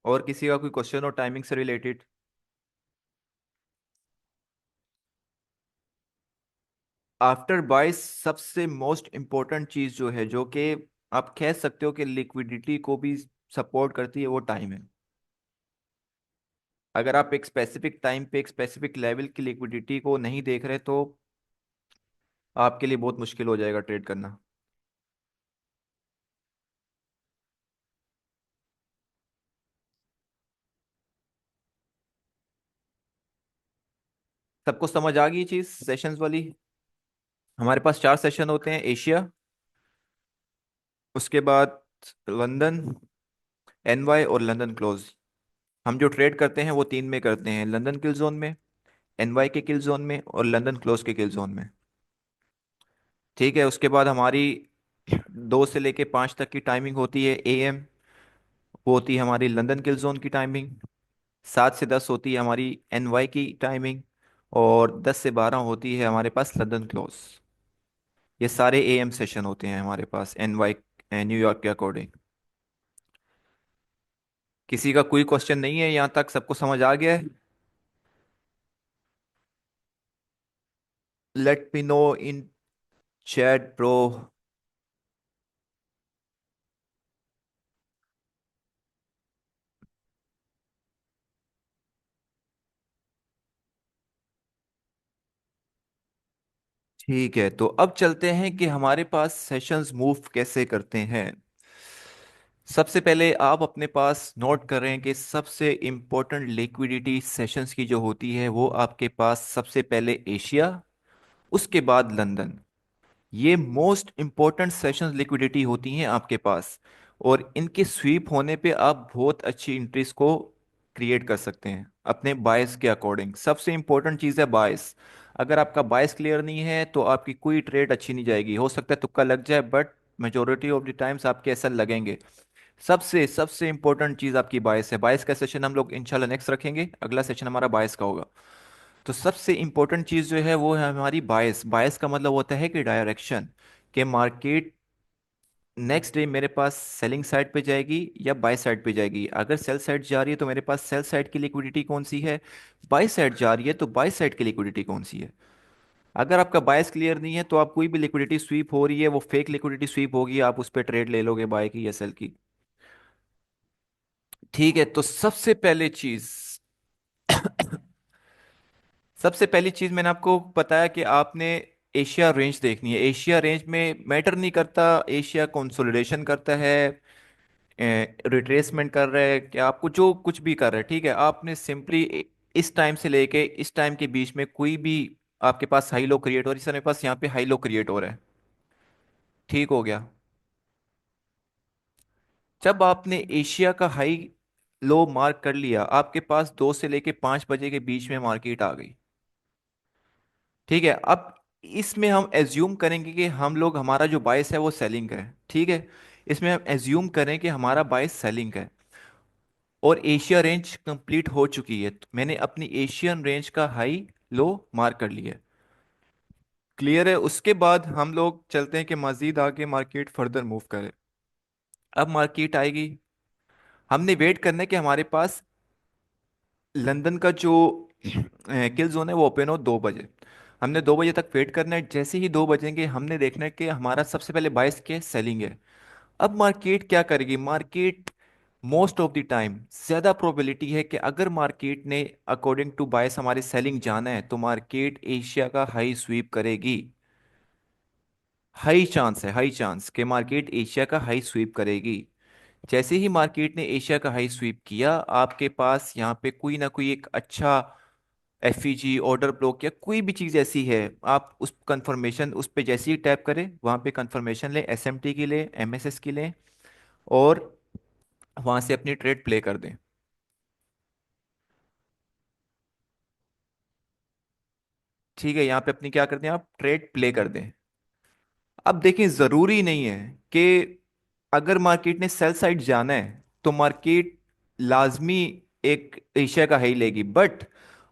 और किसी का कोई क्वेश्चन हो टाइमिंग से रिलेटेड? आफ्टर बाइस सबसे मोस्ट इम्पोर्टेंट चीज जो है, जो कि आप कह सकते हो कि लिक्विडिटी को भी सपोर्ट करती है, वो टाइम है। अगर आप एक स्पेसिफिक टाइम पे एक स्पेसिफिक लेवल की लिक्विडिटी को नहीं देख रहे तो आपके लिए बहुत मुश्किल हो जाएगा ट्रेड करना। सबको समझ आ गई चीज सेशंस वाली? हमारे पास 4 सेशन होते हैं, एशिया, उसके बाद लंदन, एनवाई और लंदन क्लोज। हम जो ट्रेड करते हैं वो 3 में करते हैं, लंदन किल जोन में, एनवाई के किल जोन में और लंदन क्लोज के किल जोन में। ठीक है, उसके बाद हमारी 2 से लेके 5 तक की टाइमिंग होती है एएम, वो होती है हमारी लंदन किल जोन की टाइमिंग। 7 से 10 होती है हमारी एनवाई की टाइमिंग। और 10 से 12 होती है हमारे पास लंदन क्लोज। ये सारे एएम सेशन होते हैं हमारे पास एनवाई न्यूयॉर्क के अकॉर्डिंग। किसी का कोई क्वेश्चन नहीं है यहाँ तक, सबको समझ आ गया है? लेट मी नो इन चैट ब्रो। ठीक है, तो अब चलते हैं कि हमारे पास सेशंस मूव कैसे करते हैं। सबसे पहले आप अपने पास नोट कर रहे हैं कि सबसे इंपॉर्टेंट लिक्विडिटी सेशंस की जो होती है वो आपके पास सबसे पहले एशिया, उसके बाद लंदन। ये मोस्ट इंपॉर्टेंट सेशंस लिक्विडिटी होती हैं आपके पास। और इनके स्वीप होने पे आप बहुत अच्छी इंट्रीज को क्रिएट कर सकते हैं अपने बायस के अकॉर्डिंग। सबसे इंपॉर्टेंट चीज़ है बायस। अगर आपका बायस क्लियर नहीं है तो आपकी कोई ट्रेड अच्छी नहीं जाएगी। हो सकता है तुक्का लग जाए, but majority of the times आपके ऐसा लगेंगे। सबसे सबसे इंपॉर्टेंट चीज़ आपकी बायस है। बायस का सेशन हम लोग इंशाल्लाह नेक्स्ट रखेंगे, अगला सेशन हमारा बायस का होगा। तो सबसे इंपॉर्टेंट चीज जो है वो है हमारी बायस। बायस का मतलब होता है कि डायरेक्शन, के मार्केट नेक्स्ट डे मेरे पास सेलिंग साइड पे जाएगी या बाय साइड पे जाएगी। अगर सेल साइड जा रही है तो मेरे पास सेल साइड की लिक्विडिटी कौन सी है, बाय साइड जा रही है तो बाय साइड की लिक्विडिटी कौन सी है। अगर आपका बायस क्लियर नहीं है तो आप कोई भी लिक्विडिटी स्वीप हो रही है वो फेक लिक्विडिटी स्वीप होगी, आप उस पर ट्रेड ले लोगे बाय की या सेल की। ठीक है, तो सबसे पहली चीज मैंने आपको बताया कि आपने एशिया रेंज देखनी है। एशिया रेंज में मैटर नहीं करता एशिया कंसोलिडेशन करता है, रिट्रेसमेंट कर रहा है, कि आपको जो कुछ भी कर रहा है, ठीक है, आपने सिंपली इस टाइम से लेके इस टाइम के बीच में कोई भी आपके पास हाई लो क्रिएट हो रही है, जैसे मेरे पास यहाँ पे हाई लो क्रिएट हो रहा है, ठीक हो गया। जब आपने एशिया का हाई लो मार्क कर लिया, आपके पास 2 से लेके 5 बजे के बीच में मार्केट आ गई। ठीक है, अब इसमें हम एज्यूम करेंगे कि हम लोग हमारा जो बायस है वो सेलिंग है। ठीक है, इसमें हम एज्यूम करें कि हमारा बायस सेलिंग है और एशिया रेंज कंप्लीट हो चुकी है, तो मैंने अपनी एशियन रेंज का हाई लो मार्क कर लिया है। क्लियर है? उसके बाद हम लोग चलते हैं कि मजीद आगे मार्केट फर्दर मूव करे। अब मार्केट आएगी, हमने वेट करना है कि हमारे पास लंदन का जो किल जोन है वो ओपन हो 2 बजे। हमने 2 बजे तक वेट करना है। जैसे ही 2 बजेंगे हमने देखना है कि हमारा सबसे पहले बाइस के सेलिंग है। अब मार्केट क्या करेगी? Market most of the time ज्यादा प्रोबेबिलिटी है कि अगर मार्केट ने अकॉर्डिंग टू बायस हमारे सेलिंग जाना है तो मार्केट एशिया का हाई स्वीप करेगी। हाई चांस है, हाई चांस कि मार्केट एशिया का हाई स्वीप करेगी। जैसे ही मार्केट ने एशिया का हाई स्वीप किया, आपके पास यहाँ पे कोई ना कोई एक अच्छा एफईजी ऑर्डर ब्लॉक या कोई भी चीज़ ऐसी है, आप उस कंफर्मेशन उस पे जैसे ही टैप करें वहाँ पे कंफर्मेशन लें, एसएमटी की लें, एमएसएस की लें, और वहाँ से अपनी ट्रेड प्ले कर दें। ठीक है, यहाँ पे अपनी क्या कर दें, आप ट्रेड प्ले कर दें। अब देखें, ज़रूरी नहीं है कि अगर मार्केट ने सेल साइड जाना है तो मार्केट लाजमी एक एशिया का हाई लेगी। बट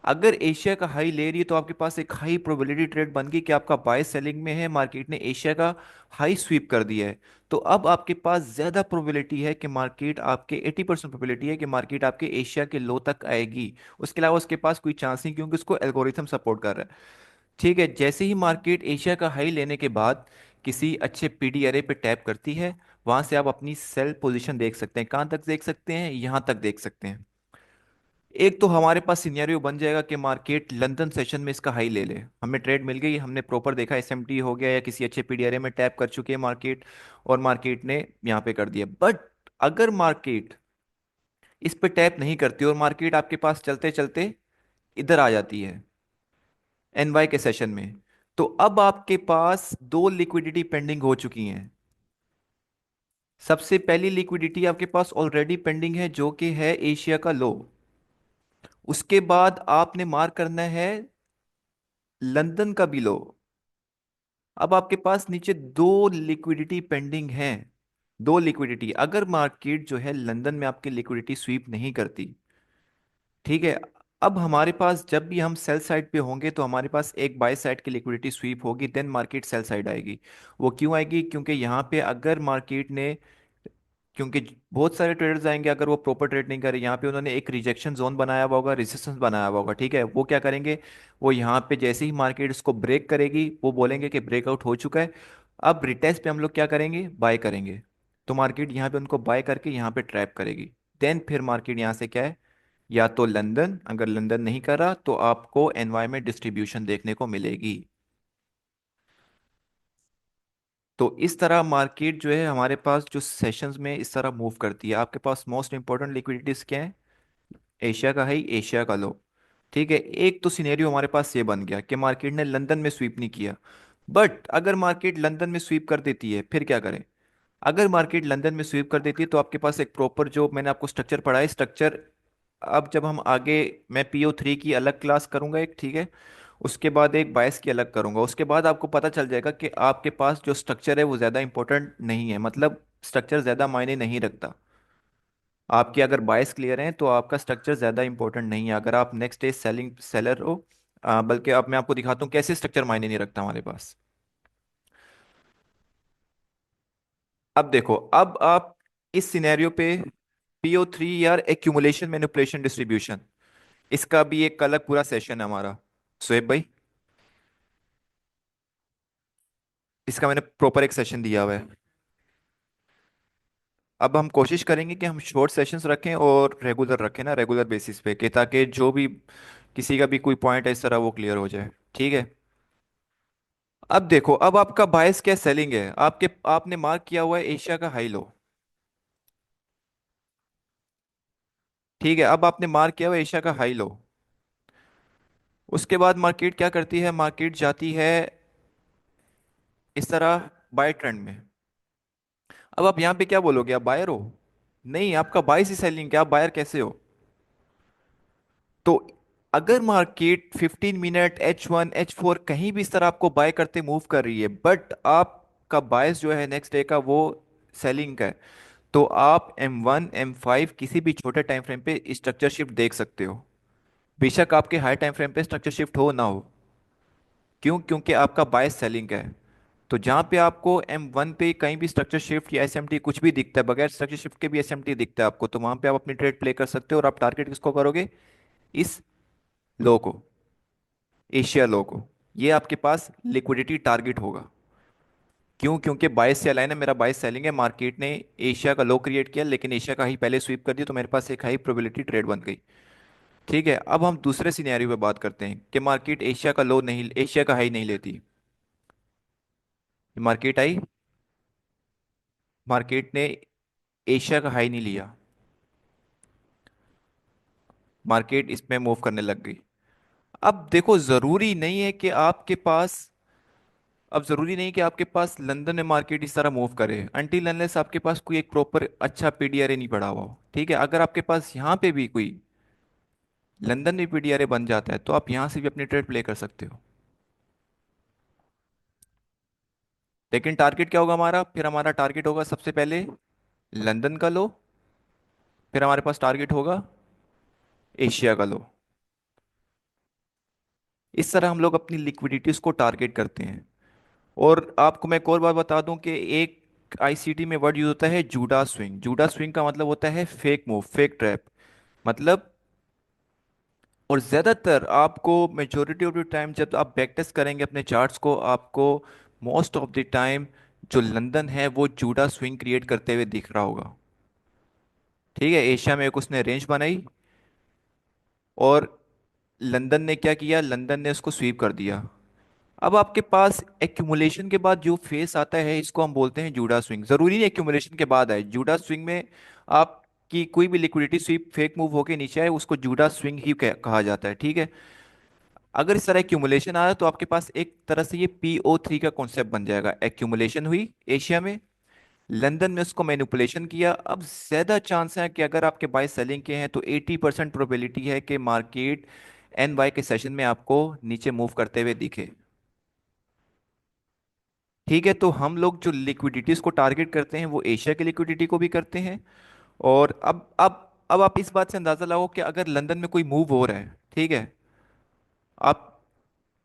अगर एशिया का हाई ले रही है तो आपके पास एक हाई प्रोबेबिलिटी ट्रेड बन गई कि आपका बाय सेलिंग में है, मार्केट ने एशिया का हाई स्वीप कर दिया है। तो अब आपके पास ज़्यादा प्रोबेबिलिटी है कि मार्केट आपके 80% प्रोबेबिलिटी है कि मार्केट आपके एशिया के लो तक आएगी। उसके अलावा उसके पास कोई चांस नहीं, क्योंकि उसको एल्गोरिथम सपोर्ट कर रहा है। ठीक है, जैसे ही मार्केट एशिया का हाई लेने के बाद किसी अच्छे पीडी अरे पे टैप करती है, वहां से आप अपनी सेल पोजीशन देख सकते हैं। कहां तक देख सकते हैं? यहां तक देख सकते हैं। एक तो हमारे पास सिनेरियो बन जाएगा कि मार्केट लंदन सेशन में इसका हाई ले ले, हमें ट्रेड मिल गई, हमने प्रॉपर देखा एसएमटी हो गया या किसी अच्छे पीडी अरे में टैप कर चुके हैं मार्केट, और मार्केट ने यहाँ पे कर दिया। बट अगर मार्केट इस पे टैप नहीं करती और मार्केट आपके पास चलते चलते इधर आ जाती है एनवाई के सेशन में, तो अब आपके पास 2 लिक्विडिटी पेंडिंग हो चुकी हैं। सबसे पहली लिक्विडिटी आपके पास ऑलरेडी पेंडिंग है जो कि है एशिया का लो। उसके बाद आपने मार्क करना है लंदन का भी लो। अब आपके पास नीचे दो लिक्विडिटी पेंडिंग हैं। दो लिक्विडिटी, अगर मार्केट जो है लंदन में आपकी लिक्विडिटी स्वीप नहीं करती, ठीक है, अब हमारे पास जब भी हम सेल साइड पे होंगे तो हमारे पास एक बाय साइड की लिक्विडिटी स्वीप होगी, देन मार्केट सेल साइड आएगी। वो क्यों आएगी? क्योंकि यहाँ पे अगर मार्केट ने, क्योंकि बहुत सारे ट्रेडर्स आएंगे अगर वो प्रॉपर ट्रेड नहीं करे, यहाँ पे उन्होंने एक रिजेक्शन जोन बनाया हुआ होगा, रेजिस्टेंस बनाया हुआ होगा, ठीक है, वो क्या करेंगे, वो यहाँ पे जैसे ही मार्केट इसको ब्रेक करेगी वो बोलेंगे कि ब्रेकआउट हो चुका है। अब रिटेस्ट पे हम लोग क्या करेंगे, बाय करेंगे। तो मार्केट यहाँ पे उनको बाय करके यहाँ पे ट्रैप करेगी। देन फिर मार्केट यहाँ से क्या है, या तो लंदन, अगर लंदन नहीं कर रहा तो आपको एनवायरमेंट डिस्ट्रीब्यूशन देखने को मिलेगी। तो इस तरह मार्केट जो है हमारे पास जो सेशंस में इस तरह मूव करती है। आपके पास मोस्ट इंपॉर्टेंट लिक्विडिटीज क्या है? एशिया का हाई, एशिया का लो। ठीक है, एक तो सिनेरियो हमारे पास ये बन गया कि मार्केट ने लंदन में स्वीप नहीं किया। बट अगर मार्केट लंदन में स्वीप कर देती है फिर क्या करें? अगर मार्केट लंदन में स्वीप कर देती है तो आपके पास एक प्रॉपर, जो मैंने आपको स्ट्रक्चर पढ़ाया, स्ट्रक्चर अब जब हम आगे, मैं PO3 की अलग क्लास करूंगा एक, ठीक है, उसके बाद एक बायस की अलग करूंगा, उसके बाद आपको पता चल जाएगा कि आपके पास जो स्ट्रक्चर है वो ज़्यादा इंपॉर्टेंट नहीं है, मतलब स्ट्रक्चर ज़्यादा मायने नहीं रखता। आपकी अगर बायस क्लियर है तो आपका स्ट्रक्चर ज़्यादा इंपॉर्टेंट नहीं है, अगर आप नेक्स्ट डे सेलिंग सेलर हो। बल्कि अब मैं आपको दिखाता हूँ कैसे स्ट्रक्चर मायने नहीं रखता हमारे पास। अब देखो, अब आप इस सिनेरियो पे PO3 या एक्यूमुलेशन मैनिपुलेशन डिस्ट्रीब्यूशन, इसका भी एक अलग पूरा सेशन है हमारा, सोएब भाई। इसका मैंने प्रॉपर एक सेशन दिया हुआ है। अब हम कोशिश करेंगे कि हम शॉर्ट सेशंस रखें और रेगुलर रखें ना, रेगुलर बेसिस पे, कि ताकि जो भी किसी का भी कोई पॉइंट है इस तरह वो क्लियर हो जाए। ठीक है, अब देखो, अब आपका बायस क्या सेलिंग है, आपके आपने मार्क किया हुआ है एशिया का हाई लो। ठीक है, अब आपने मार्क किया हुआ है एशिया का हाई लो। उसके बाद मार्केट क्या करती है, मार्केट जाती है इस तरह बाय ट्रेंड में। अब आप यहाँ पे क्या बोलोगे, आप बायर हो? नहीं, आपका बाइस ही सेलिंग, क्या आप बायर कैसे हो? तो अगर मार्केट 15 मिनट H1 H4 कहीं भी इस तरह आपको बाय करते मूव कर रही है, बट आपका बायस जो है नेक्स्ट डे का वो सेलिंग का है, तो आप M1 M5 किसी भी छोटे टाइम फ्रेम पे स्ट्रक्चर शिफ्ट देख सकते हो, बेशक आपके हाई टाइम फ्रेम पे स्ट्रक्चर शिफ्ट हो ना हो। क्यों? क्योंकि आपका बायस सेलिंग का है। तो जहां पे आपको M1 पे कहीं भी स्ट्रक्चर शिफ्ट या SMT कुछ भी दिखता है, बगैर स्ट्रक्चर शिफ्ट के भी SMT दिखता है आपको, तो वहां पे आप अपनी ट्रेड प्ले कर सकते हो, और आप टारगेट किसको करोगे? इस लो को, एशिया लो को। ये आपके पास लिक्विडिटी टारगेट होगा। क्यों? क्योंकि बाइस से अलाइन है, मेरा बाइस सेलिंग है, मार्केट ने एशिया का लो क्रिएट किया लेकिन एशिया का ही पहले स्वीप कर दिया, तो मेरे पास एक हाई प्रोबेबिलिटी ट्रेड बन गई। ठीक है, अब हम दूसरे सिनेरियो पे बात करते हैं कि मार्केट एशिया का लो नहीं, एशिया का हाई नहीं लेती। मार्केट आई, मार्केट ने एशिया का हाई नहीं लिया, मार्केट इसमें मूव करने लग गई। अब देखो, जरूरी नहीं है कि आपके पास, अब जरूरी नहीं कि आपके पास लंदन में मार्केट इस तरह मूव करे, अनटिल अनलेस आपके पास कोई एक प्रॉपर अच्छा PDRA नहीं पड़ा हुआ हो। ठीक है, अगर आपके पास यहाँ पे भी कोई लंदन में PDRA बन जाता है तो आप यहाँ से भी अपनी ट्रेड प्ले कर सकते हो। लेकिन टारगेट क्या होगा हमारा? फिर हमारा टारगेट होगा सबसे पहले लंदन का लो, फिर हमारे पास टारगेट होगा एशिया का लो। इस तरह हम लोग अपनी लिक्विडिटीज को टारगेट करते हैं। और आपको मैं एक और बात बता दूं कि एक ICT में वर्ड यूज होता है जूडा स्विंग। जूडा स्विंग का मतलब होता है फेक मूव, फेक ट्रैप, मतलब। और ज्यादातर आपको मेजोरिटी ऑफ द टाइम जब आप बैक टेस्ट करेंगे अपने चार्ट्स को, आपको मोस्ट ऑफ द टाइम जो लंदन है वो जूडा स्विंग क्रिएट करते हुए दिख रहा होगा। ठीक है, एशिया में एक उसने रेंज बनाई और लंदन ने क्या किया, लंदन ने उसको स्वीप कर दिया। अब आपके पास एक्यूमुलेशन के बाद जो फेस आता है इसको हम बोलते हैं जूडा स्विंग। जरूरी नहीं एक्यूमुलेशन के बाद आए, जूडा स्विंग में आपकी कोई भी लिक्विडिटी स्वीप फेक मूव होके नीचे आए उसको जूडा स्विंग ही कहा जाता है। ठीक है, अगर इस तरह एक्यूमुलेशन आया तो आपके पास एक तरह से ये PO3 का कॉन्सेप्ट बन जाएगा। एक्यूमुलेशन हुई एशिया में, लंदन में उसको मैनिपुलेशन किया। अब ज्यादा चांस है कि अगर आपके बाय सेलिंग के हैं तो 80% प्रोबेबिलिटी है कि मार्केट एन वाई के सेशन में आपको नीचे मूव करते हुए दिखे। ठीक है, तो हम लोग जो लिक्विडिटीज को टारगेट करते हैं वो एशिया की लिक्विडिटी को भी करते हैं। और अब आप इस बात से अंदाजा लगाओ कि अगर लंदन में कोई मूव हो रहा है, ठीक है, आप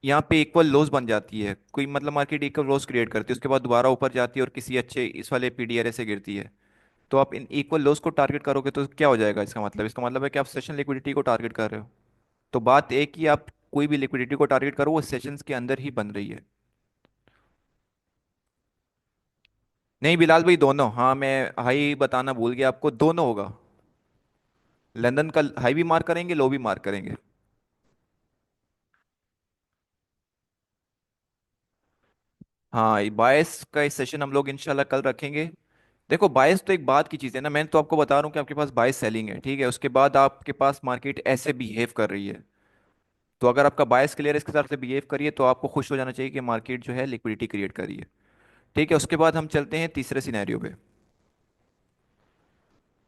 यहाँ पे इक्वल लॉस बन जाती है, कोई मतलब मार्केट इक्वल लॉस क्रिएट करती है, उसके बाद दोबारा ऊपर जाती है और किसी अच्छे इस वाले पीडीआरए से गिरती है, तो आप इन इक्वल लॉस को टारगेट करोगे तो क्या हो जाएगा? इसका मतलब है कि आप सेशन लिक्विडिटी को टारगेट कर रहे हो। तो बात एक ही, आप कोई भी लिक्विडिटी को टारगेट करो वो सेशंस के अंदर ही बन रही है। नहीं बिलाल भाई, दोनों, हाँ मैं हाई बताना भूल गया आपको, दोनों होगा। लंदन का हाई भी मार करेंगे, लो भी मार करेंगे। हाँ, बायस का इस सेशन हम लोग इंशाल्लाह कल रखेंगे। देखो बायस तो एक बात की चीज़ है ना, मैं तो आपको बता रहा हूँ कि आपके पास बायस सेलिंग है, ठीक है, उसके बाद आपके पास मार्केट ऐसे बिहेव कर रही है। तो अगर आपका बायस क्लियर है इसके हिसाब से बिहेव करिए, तो आपको खुश हो जाना चाहिए कि मार्केट जो है लिक्विडिटी क्रिएट कर रही है। ठीक है, उसके बाद हम चलते हैं तीसरे सिनेरियो पे।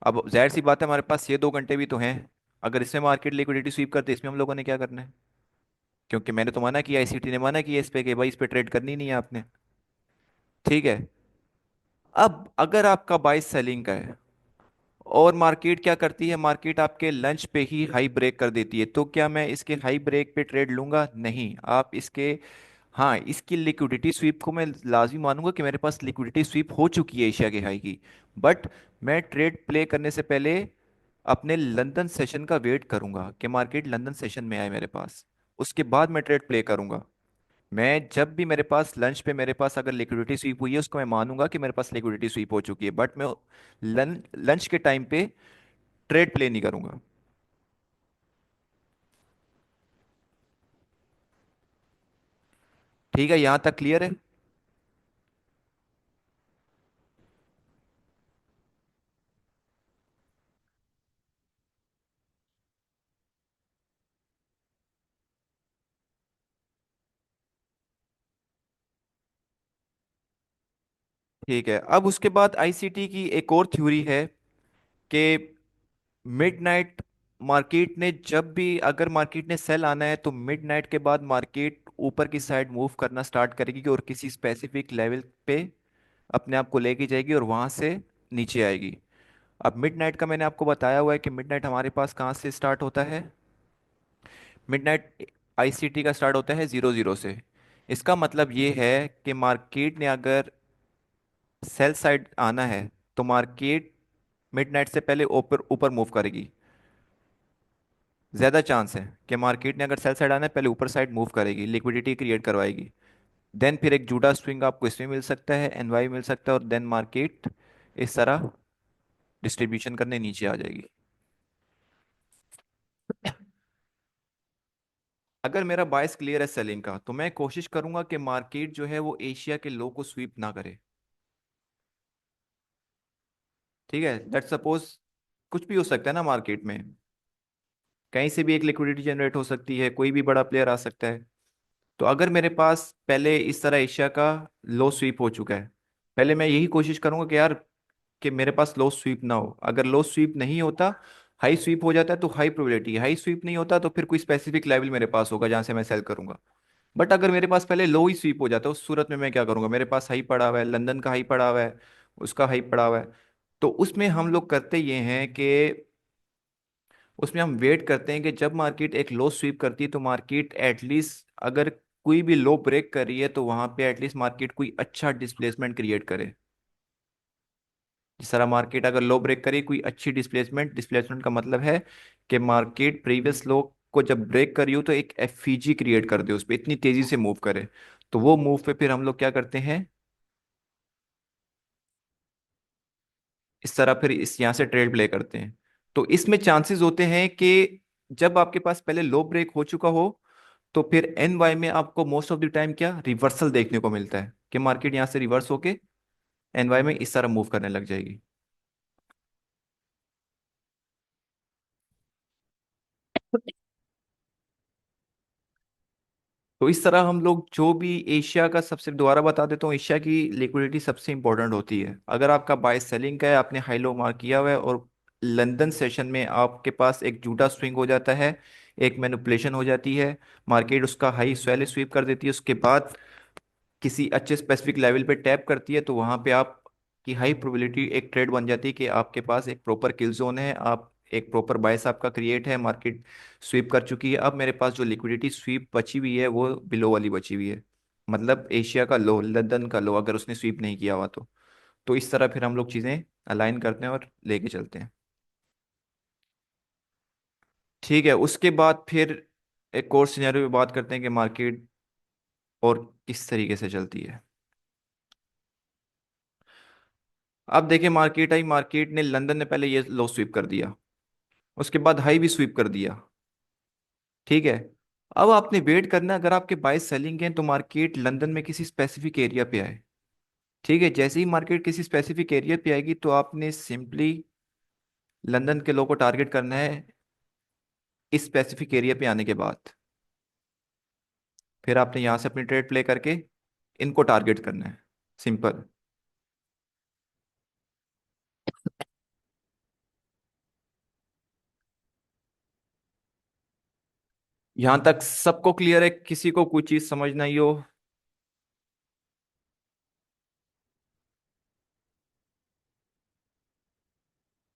अब जाहिर सी बात है, हमारे पास ये 2 घंटे भी तो हैं। अगर इसमें मार्केट लिक्विडिटी स्वीप करते इसमें हम लोगों ने क्या करना है? क्योंकि मैंने तो मना किया, आईसीटी ने मना किया इस पे कि भाई इस पे ट्रेड करनी नहीं है आपने। ठीक है, अब अगर आपका बाइस सेलिंग का है और मार्केट क्या करती है, मार्केट आपके लंच पे ही हाई ब्रेक कर देती है, तो क्या मैं इसके हाई ब्रेक पे ट्रेड लूंगा? नहीं, आप इसके, हाँ इसकी लिक्विडिटी स्वीप को मैं लाजमी मानूंगा कि मेरे पास लिक्विडिटी स्वीप हो चुकी है एशिया के हाई की। बट मैं ट्रेड प्ले करने से पहले अपने लंदन सेशन का वेट करूंगा कि मार्केट लंदन सेशन में आए मेरे पास, उसके बाद मैं ट्रेड प्ले करूंगा। मैं जब भी मेरे पास लंच पे मेरे पास अगर लिक्विडिटी स्वीप हुई है उसको मैं मानूंगा कि मेरे पास लिक्विडिटी स्वीप हो चुकी है, बट मैं लंच के टाइम पे ट्रेड प्ले नहीं करूंगा। ठीक है, यहां तक क्लियर है? ठीक है, अब उसके बाद आईसीटी की एक और थ्योरी है कि मिडनाइट मार्केट ने जब भी, अगर मार्केट ने सेल आना है तो मिडनाइट के बाद मार्केट ऊपर की साइड मूव करना स्टार्ट करेगी और किसी स्पेसिफिक लेवल पे अपने आप को लेके जाएगी और वहां से नीचे आएगी। अब मिडनाइट का मैंने आपको बताया हुआ है कि मिडनाइट हमारे पास कहाँ से स्टार्ट होता है। मिडनाइट आईसीटी का स्टार्ट होता है 00 से। इसका मतलब ये है कि मार्केट ने अगर सेल साइड आना है तो मार्केट मिडनाइट से पहले ऊपर ऊपर मूव करेगी। ज्यादा चांस है कि मार्केट ने अगर सेल साइड आना है पहले ऊपर साइड मूव करेगी, लिक्विडिटी क्रिएट करवाएगी। देन फिर एक जूडा स्विंग आपको इसमें मिल सकता है, एनवाई मिल सकता है, और देन मार्केट इस तरह डिस्ट्रीब्यूशन करने नीचे आ जाएगी। अगर मेरा बायस क्लियर है सेलिंग का, तो मैं कोशिश करूंगा कि मार्केट जो है वो एशिया के लो को स्वीप ना करे। ठीक है, लेट सपोज कुछ भी हो सकता है ना मार्केट में, कहीं से भी एक लिक्विडिटी जनरेट हो सकती है, कोई भी बड़ा प्लेयर आ सकता है। तो अगर मेरे पास पहले इस तरह एशिया का लो स्वीप हो चुका है, पहले मैं यही कोशिश करूंगा कि यार कि मेरे पास लो स्वीप ना हो। अगर लो स्वीप नहीं होता, हाई स्वीप हो जाता है तो हाई प्रोबेबिलिटी, हाई स्वीप नहीं होता तो फिर कोई स्पेसिफिक लेवल मेरे पास होगा जहां से मैं सेल करूंगा। बट अगर मेरे पास पहले लो ही स्वीप हो जाता है, उस सूरत में मैं क्या करूंगा? मेरे पास हाई पड़ा हुआ है, लंदन का हाई पड़ा हुआ है, उसका हाई पड़ा हुआ है, तो उसमें हम लोग करते ये हैं कि उसमें हम वेट करते हैं कि जब मार्केट एक लो स्वीप करती है तो मार्केट एटलीस्ट अगर कोई भी लो ब्रेक कर रही है तो वहां पे एटलीस्ट मार्केट कोई अच्छा डिस्प्लेसमेंट क्रिएट करे। जिस तरह मार्केट अगर लो ब्रेक करे कोई अच्छी डिस्प्लेसमेंट, डिस्प्लेसमेंट का मतलब है कि मार्केट प्रीवियस लो को जब ब्रेक करी हो तो एक एफईजी क्रिएट कर दे, उस पर इतनी तेजी से मूव करे, तो वो मूव पे फिर हम लोग क्या करते हैं, इस तरह फिर इस यहाँ से ट्रेड प्ले करते हैं। तो इसमें चांसेस होते हैं कि जब आपके पास पहले लो ब्रेक हो चुका हो तो फिर एन वाई में आपको मोस्ट ऑफ द टाइम क्या रिवर्सल देखने को मिलता है कि मार्केट यहाँ से रिवर्स होके एन वाई में इस तरह मूव करने लग जाएगी। तो इस तरह हम लोग जो भी एशिया का, सबसे दोबारा बता देता हूँ, एशिया की लिक्विडिटी सबसे इंपॉर्टेंट होती है। अगर आपका बाय सेलिंग का है, आपने हाई लो मार्क किया हुआ है और लंदन सेशन में आपके पास एक जूटा स्विंग हो जाता है, एक मैनिपुलेशन हो जाती है, मार्केट उसका हाई स्वेल स्वीप कर देती है, उसके बाद किसी अच्छे स्पेसिफिक लेवल पे टैप करती है, तो वहां पे आप की हाई प्रोबेबिलिटी एक ट्रेड बन जाती है कि आपके पास एक प्रॉपर किल जोन है, आप एक प्रॉपर बायस आपका क्रिएट है, मार्केट स्वीप कर चुकी है, अब मेरे पास जो लिक्विडिटी स्वीप बची हुई है वो बिलो वाली बची हुई है, मतलब एशिया का लो, लंदन का लो, अगर उसने स्वीप नहीं किया हुआ तो इस तरह फिर हम लोग चीज़ें अलाइन करते हैं और लेके चलते हैं। ठीक है, उसके बाद फिर एक और सिनेरियो पे बात करते हैं कि मार्केट और किस तरीके से चलती है। अब देखिए मार्केट आई, मार्केट ने, लंदन ने पहले ये लो स्वीप कर दिया, उसके बाद हाई भी स्वीप कर दिया। ठीक है, अब आपने वेट करना है, अगर आपके बाय सेलिंग है तो मार्केट लंदन में किसी स्पेसिफिक एरिया पे आए। ठीक है, जैसे ही मार्केट किसी स्पेसिफिक एरिया पे आएगी तो आपने सिंपली लंदन के लो को टारगेट करना है इस स्पेसिफिक एरिया पे आने के बाद, फिर आपने यहां से अपनी ट्रेड प्ले करके इनको टारगेट करना है, सिंपल। यहां तक सबको क्लियर है? किसी को कोई चीज समझ नहीं हो?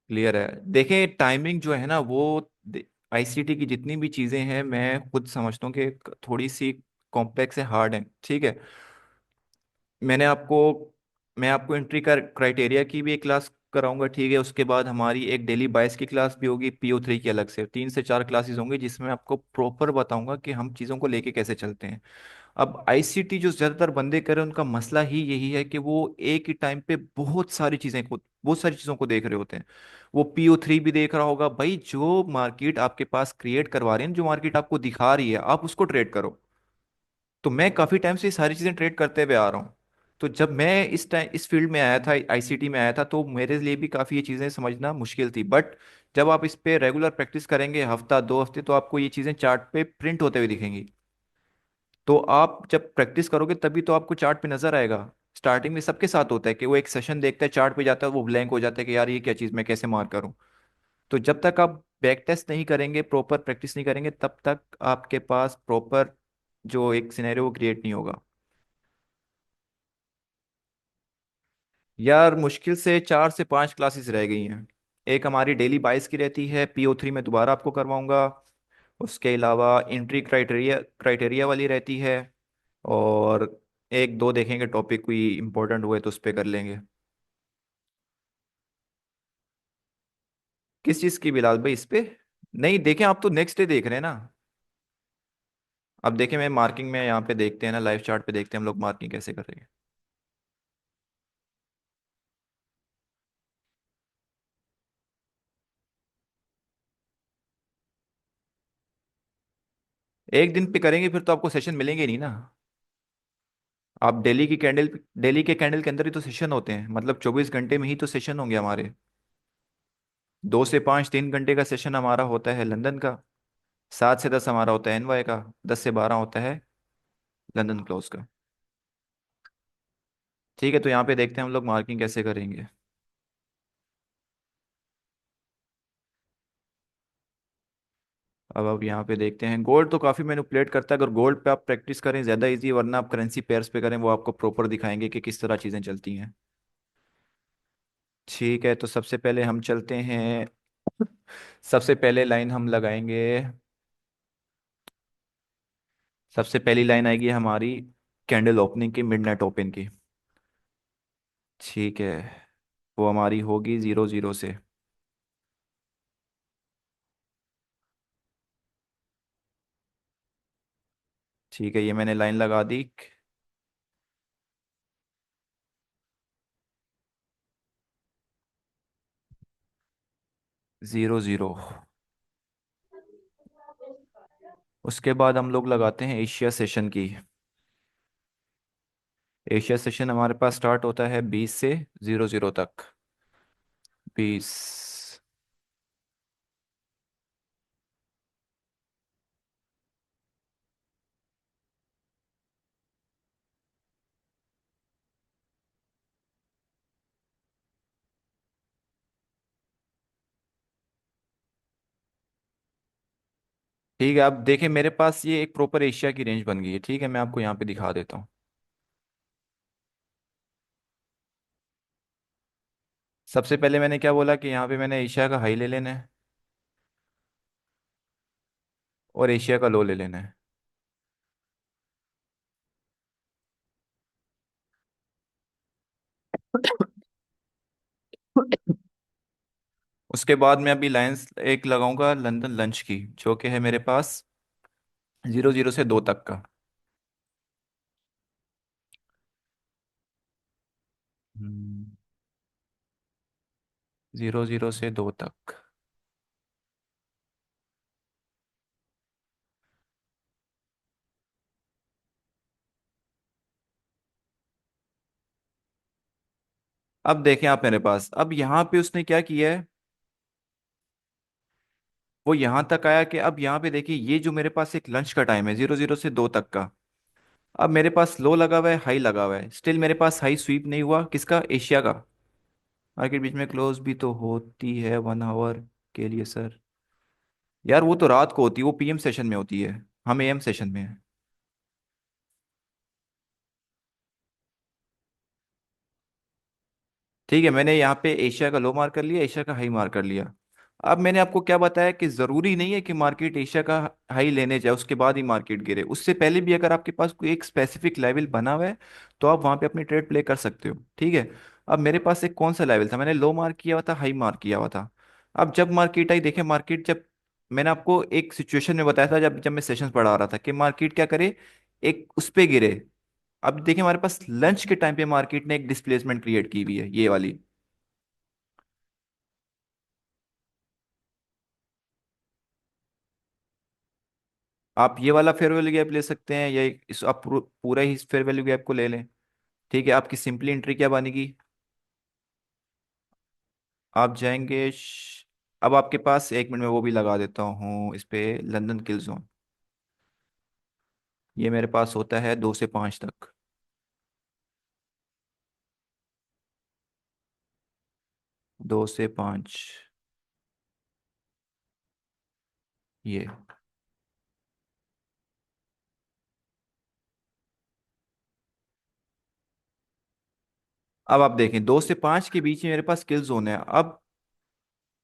क्लियर है? देखें टाइमिंग जो है ना वो, आईसीटी की जितनी भी चीजें हैं मैं खुद समझता हूँ कि थोड़ी सी कॉम्प्लेक्स है, हार्ड है। ठीक है, मैंने आपको मैं आपको एंट्री का क्राइटेरिया की भी एक क्लास कराऊंगा। ठीक है, उसके बाद हमारी एक डेली बायस की क्लास भी होगी, PO3 की अलग से 3 से 4 क्लासेस होंगी जिसमें आपको प्रॉपर बताऊंगा कि हम चीज़ों को लेके कैसे चलते हैं। अब आईसीटी जो ज्यादातर बंदे कर रहे हैं उनका मसला ही यही है कि वो एक ही टाइम पे बहुत सारी चीजों को देख रहे होते हैं। वो PO3 भी देख रहा होगा, भाई जो मार्केट आपके पास क्रिएट करवा रहे हैं, जो मार्केट आपको दिखा रही है, आप उसको ट्रेड करो। तो मैं काफी टाइम से ये सारी चीजें ट्रेड करते हुए आ रहा हूँ। तो जब मैं इस टाइम इस फील्ड में आया था, आईसीटी में आया था, तो मेरे लिए भी काफी ये चीजें समझना मुश्किल थी, बट जब आप इस पे रेगुलर प्रैक्टिस करेंगे, हफ्ता 2 हफ्ते, तो आपको ये चीजें चार्ट पे प्रिंट होते हुए दिखेंगी। तो आप जब प्रैक्टिस करोगे तभी तो आपको चार्ट पे नजर आएगा। स्टार्टिंग में सबके साथ होता है कि वो एक सेशन देखता है, चार्ट पे जाता है, वो ब्लैंक हो जाता है कि यार ये क्या चीज़, मैं कैसे मार करूं। तो जब तक आप बैक टेस्ट नहीं करेंगे, प्रॉपर प्रैक्टिस नहीं करेंगे, तब तक आपके पास प्रॉपर जो एक सिनेरियो वो क्रिएट नहीं होगा। यार मुश्किल से 4 से 5 क्लासेस रह गई हैं। एक हमारी डेली 22 की रहती है, PO3 में दोबारा आपको करवाऊंगा। उसके अलावा एंट्री क्राइटेरिया क्राइटेरिया वाली रहती है। और एक दो देखेंगे टॉपिक कोई इंपॉर्टेंट हुए तो उस पर कर लेंगे। किस चीज़ की बिलाल भाई, इस पे? नहीं देखें, आप तो नेक्स्ट डे देख रहे हैं ना। अब देखें, मैं मार्किंग में यहाँ पे देखते हैं ना, लाइव चार्ट पे देखते हैं हम लोग मार्किंग कैसे कर रहे हैं। एक दिन पे करेंगे फिर तो आपको सेशन मिलेंगे नहीं ना। आप डेली के कैंडल के अंदर ही तो सेशन होते हैं, मतलब 24 घंटे में ही तो सेशन होंगे हमारे। 2 से 5 3 घंटे का सेशन हमारा होता है लंदन का, 7 से 10 हमारा होता है NY का, 10 से 12 होता है लंदन क्लोज का। ठीक है, तो यहाँ पे देखते हैं हम लोग मार्किंग कैसे करेंगे। अब यहाँ पे देखते हैं, गोल्ड तो काफ़ी मैनिपुलेट करता है, अगर गोल्ड पे आप प्रैक्टिस करें ज़्यादा इजी, वरना आप करेंसी पेयर्स पे करें, वो आपको प्रॉपर दिखाएंगे कि किस तरह चीज़ें चलती हैं। ठीक है, तो सबसे पहले हम चलते हैं, सबसे पहले लाइन हम लगाएंगे, सबसे पहली लाइन आएगी हमारी कैंडल ओपनिंग की, मिडनाइट ओपन की। ठीक है, वो हमारी होगी 00 से। ठीक है, ये मैंने लाइन लगा दी। 00, उसके बाद हम लोग लगाते हैं एशिया सेशन की। एशिया सेशन हमारे पास स्टार्ट होता है 20 से 00 तक। 20। ठीक है, अब देखें मेरे पास ये एक प्रॉपर एशिया की रेंज बन गई है। ठीक है, मैं आपको यहाँ पे दिखा देता हूँ। सबसे पहले मैंने क्या बोला कि यहाँ पे मैंने एशिया का हाई ले लेना है और एशिया का लो ले लेना है। उसके बाद मैं अभी लाइंस एक लगाऊंगा लंदन लंच की, जो कि है मेरे पास 00 से 2 तक का। 00 से 2 तक। अब देखें आप मेरे पास, अब यहाँ पे उसने क्या किया है, वो यहाँ तक आया कि अब यहाँ पे देखिए ये जो मेरे पास एक लंच का टाइम है 00 से 2 तक का। अब मेरे पास लो लगा हुआ है, हाई लगा हुआ है, स्टिल मेरे पास हाई स्वीप नहीं हुआ, किसका, एशिया का। मार्केट बीच में क्लोज भी तो होती है 1 आवर के लिए सर। यार वो तो रात को होती है, वो पीएम सेशन में होती है, हम एएम सेशन में है। ठीक है, मैंने यहाँ पे एशिया का लो मार कर लिया, एशिया का हाई मार कर लिया। अब मैंने आपको क्या बताया कि जरूरी नहीं है कि मार्केट एशिया का हाई लेने जाए उसके बाद ही मार्केट गिरे, उससे पहले भी अगर आपके पास कोई एक स्पेसिफिक लेवल बना हुआ है तो आप वहां पे अपनी ट्रेड प्ले कर सकते हो। ठीक है, अब मेरे पास एक कौन सा लेवल था, मैंने लो मार्क किया हुआ था, हाई मार्क किया हुआ था। अब जब मार्केट आई, देखे मार्केट जब, मैंने आपको एक सिचुएशन में बताया था जब जब मैं सेशंस पढ़ा रहा था कि मार्केट क्या करे, एक उस पे गिरे। अब देखिए हमारे पास लंच के टाइम पे मार्केट ने एक डिस्प्लेसमेंट क्रिएट की हुई है, ये वाली। आप ये वाला फेयर वैल्यू गैप ले सकते हैं, या इस आप पूरा ही फेयर वैल्यू गैप को ले लें। ठीक है, आपकी सिंपली एंट्री क्या बनेगी, आप जाएंगे अब आपके पास 1 मिनट में वो भी लगा देता हूँ इस पे, लंदन किल जोन। ये मेरे पास होता है 2 से 5 तक। 2 से 5, ये। अब आप देखें 2 से 5 के बीच में मेरे पास किल जोन है। अब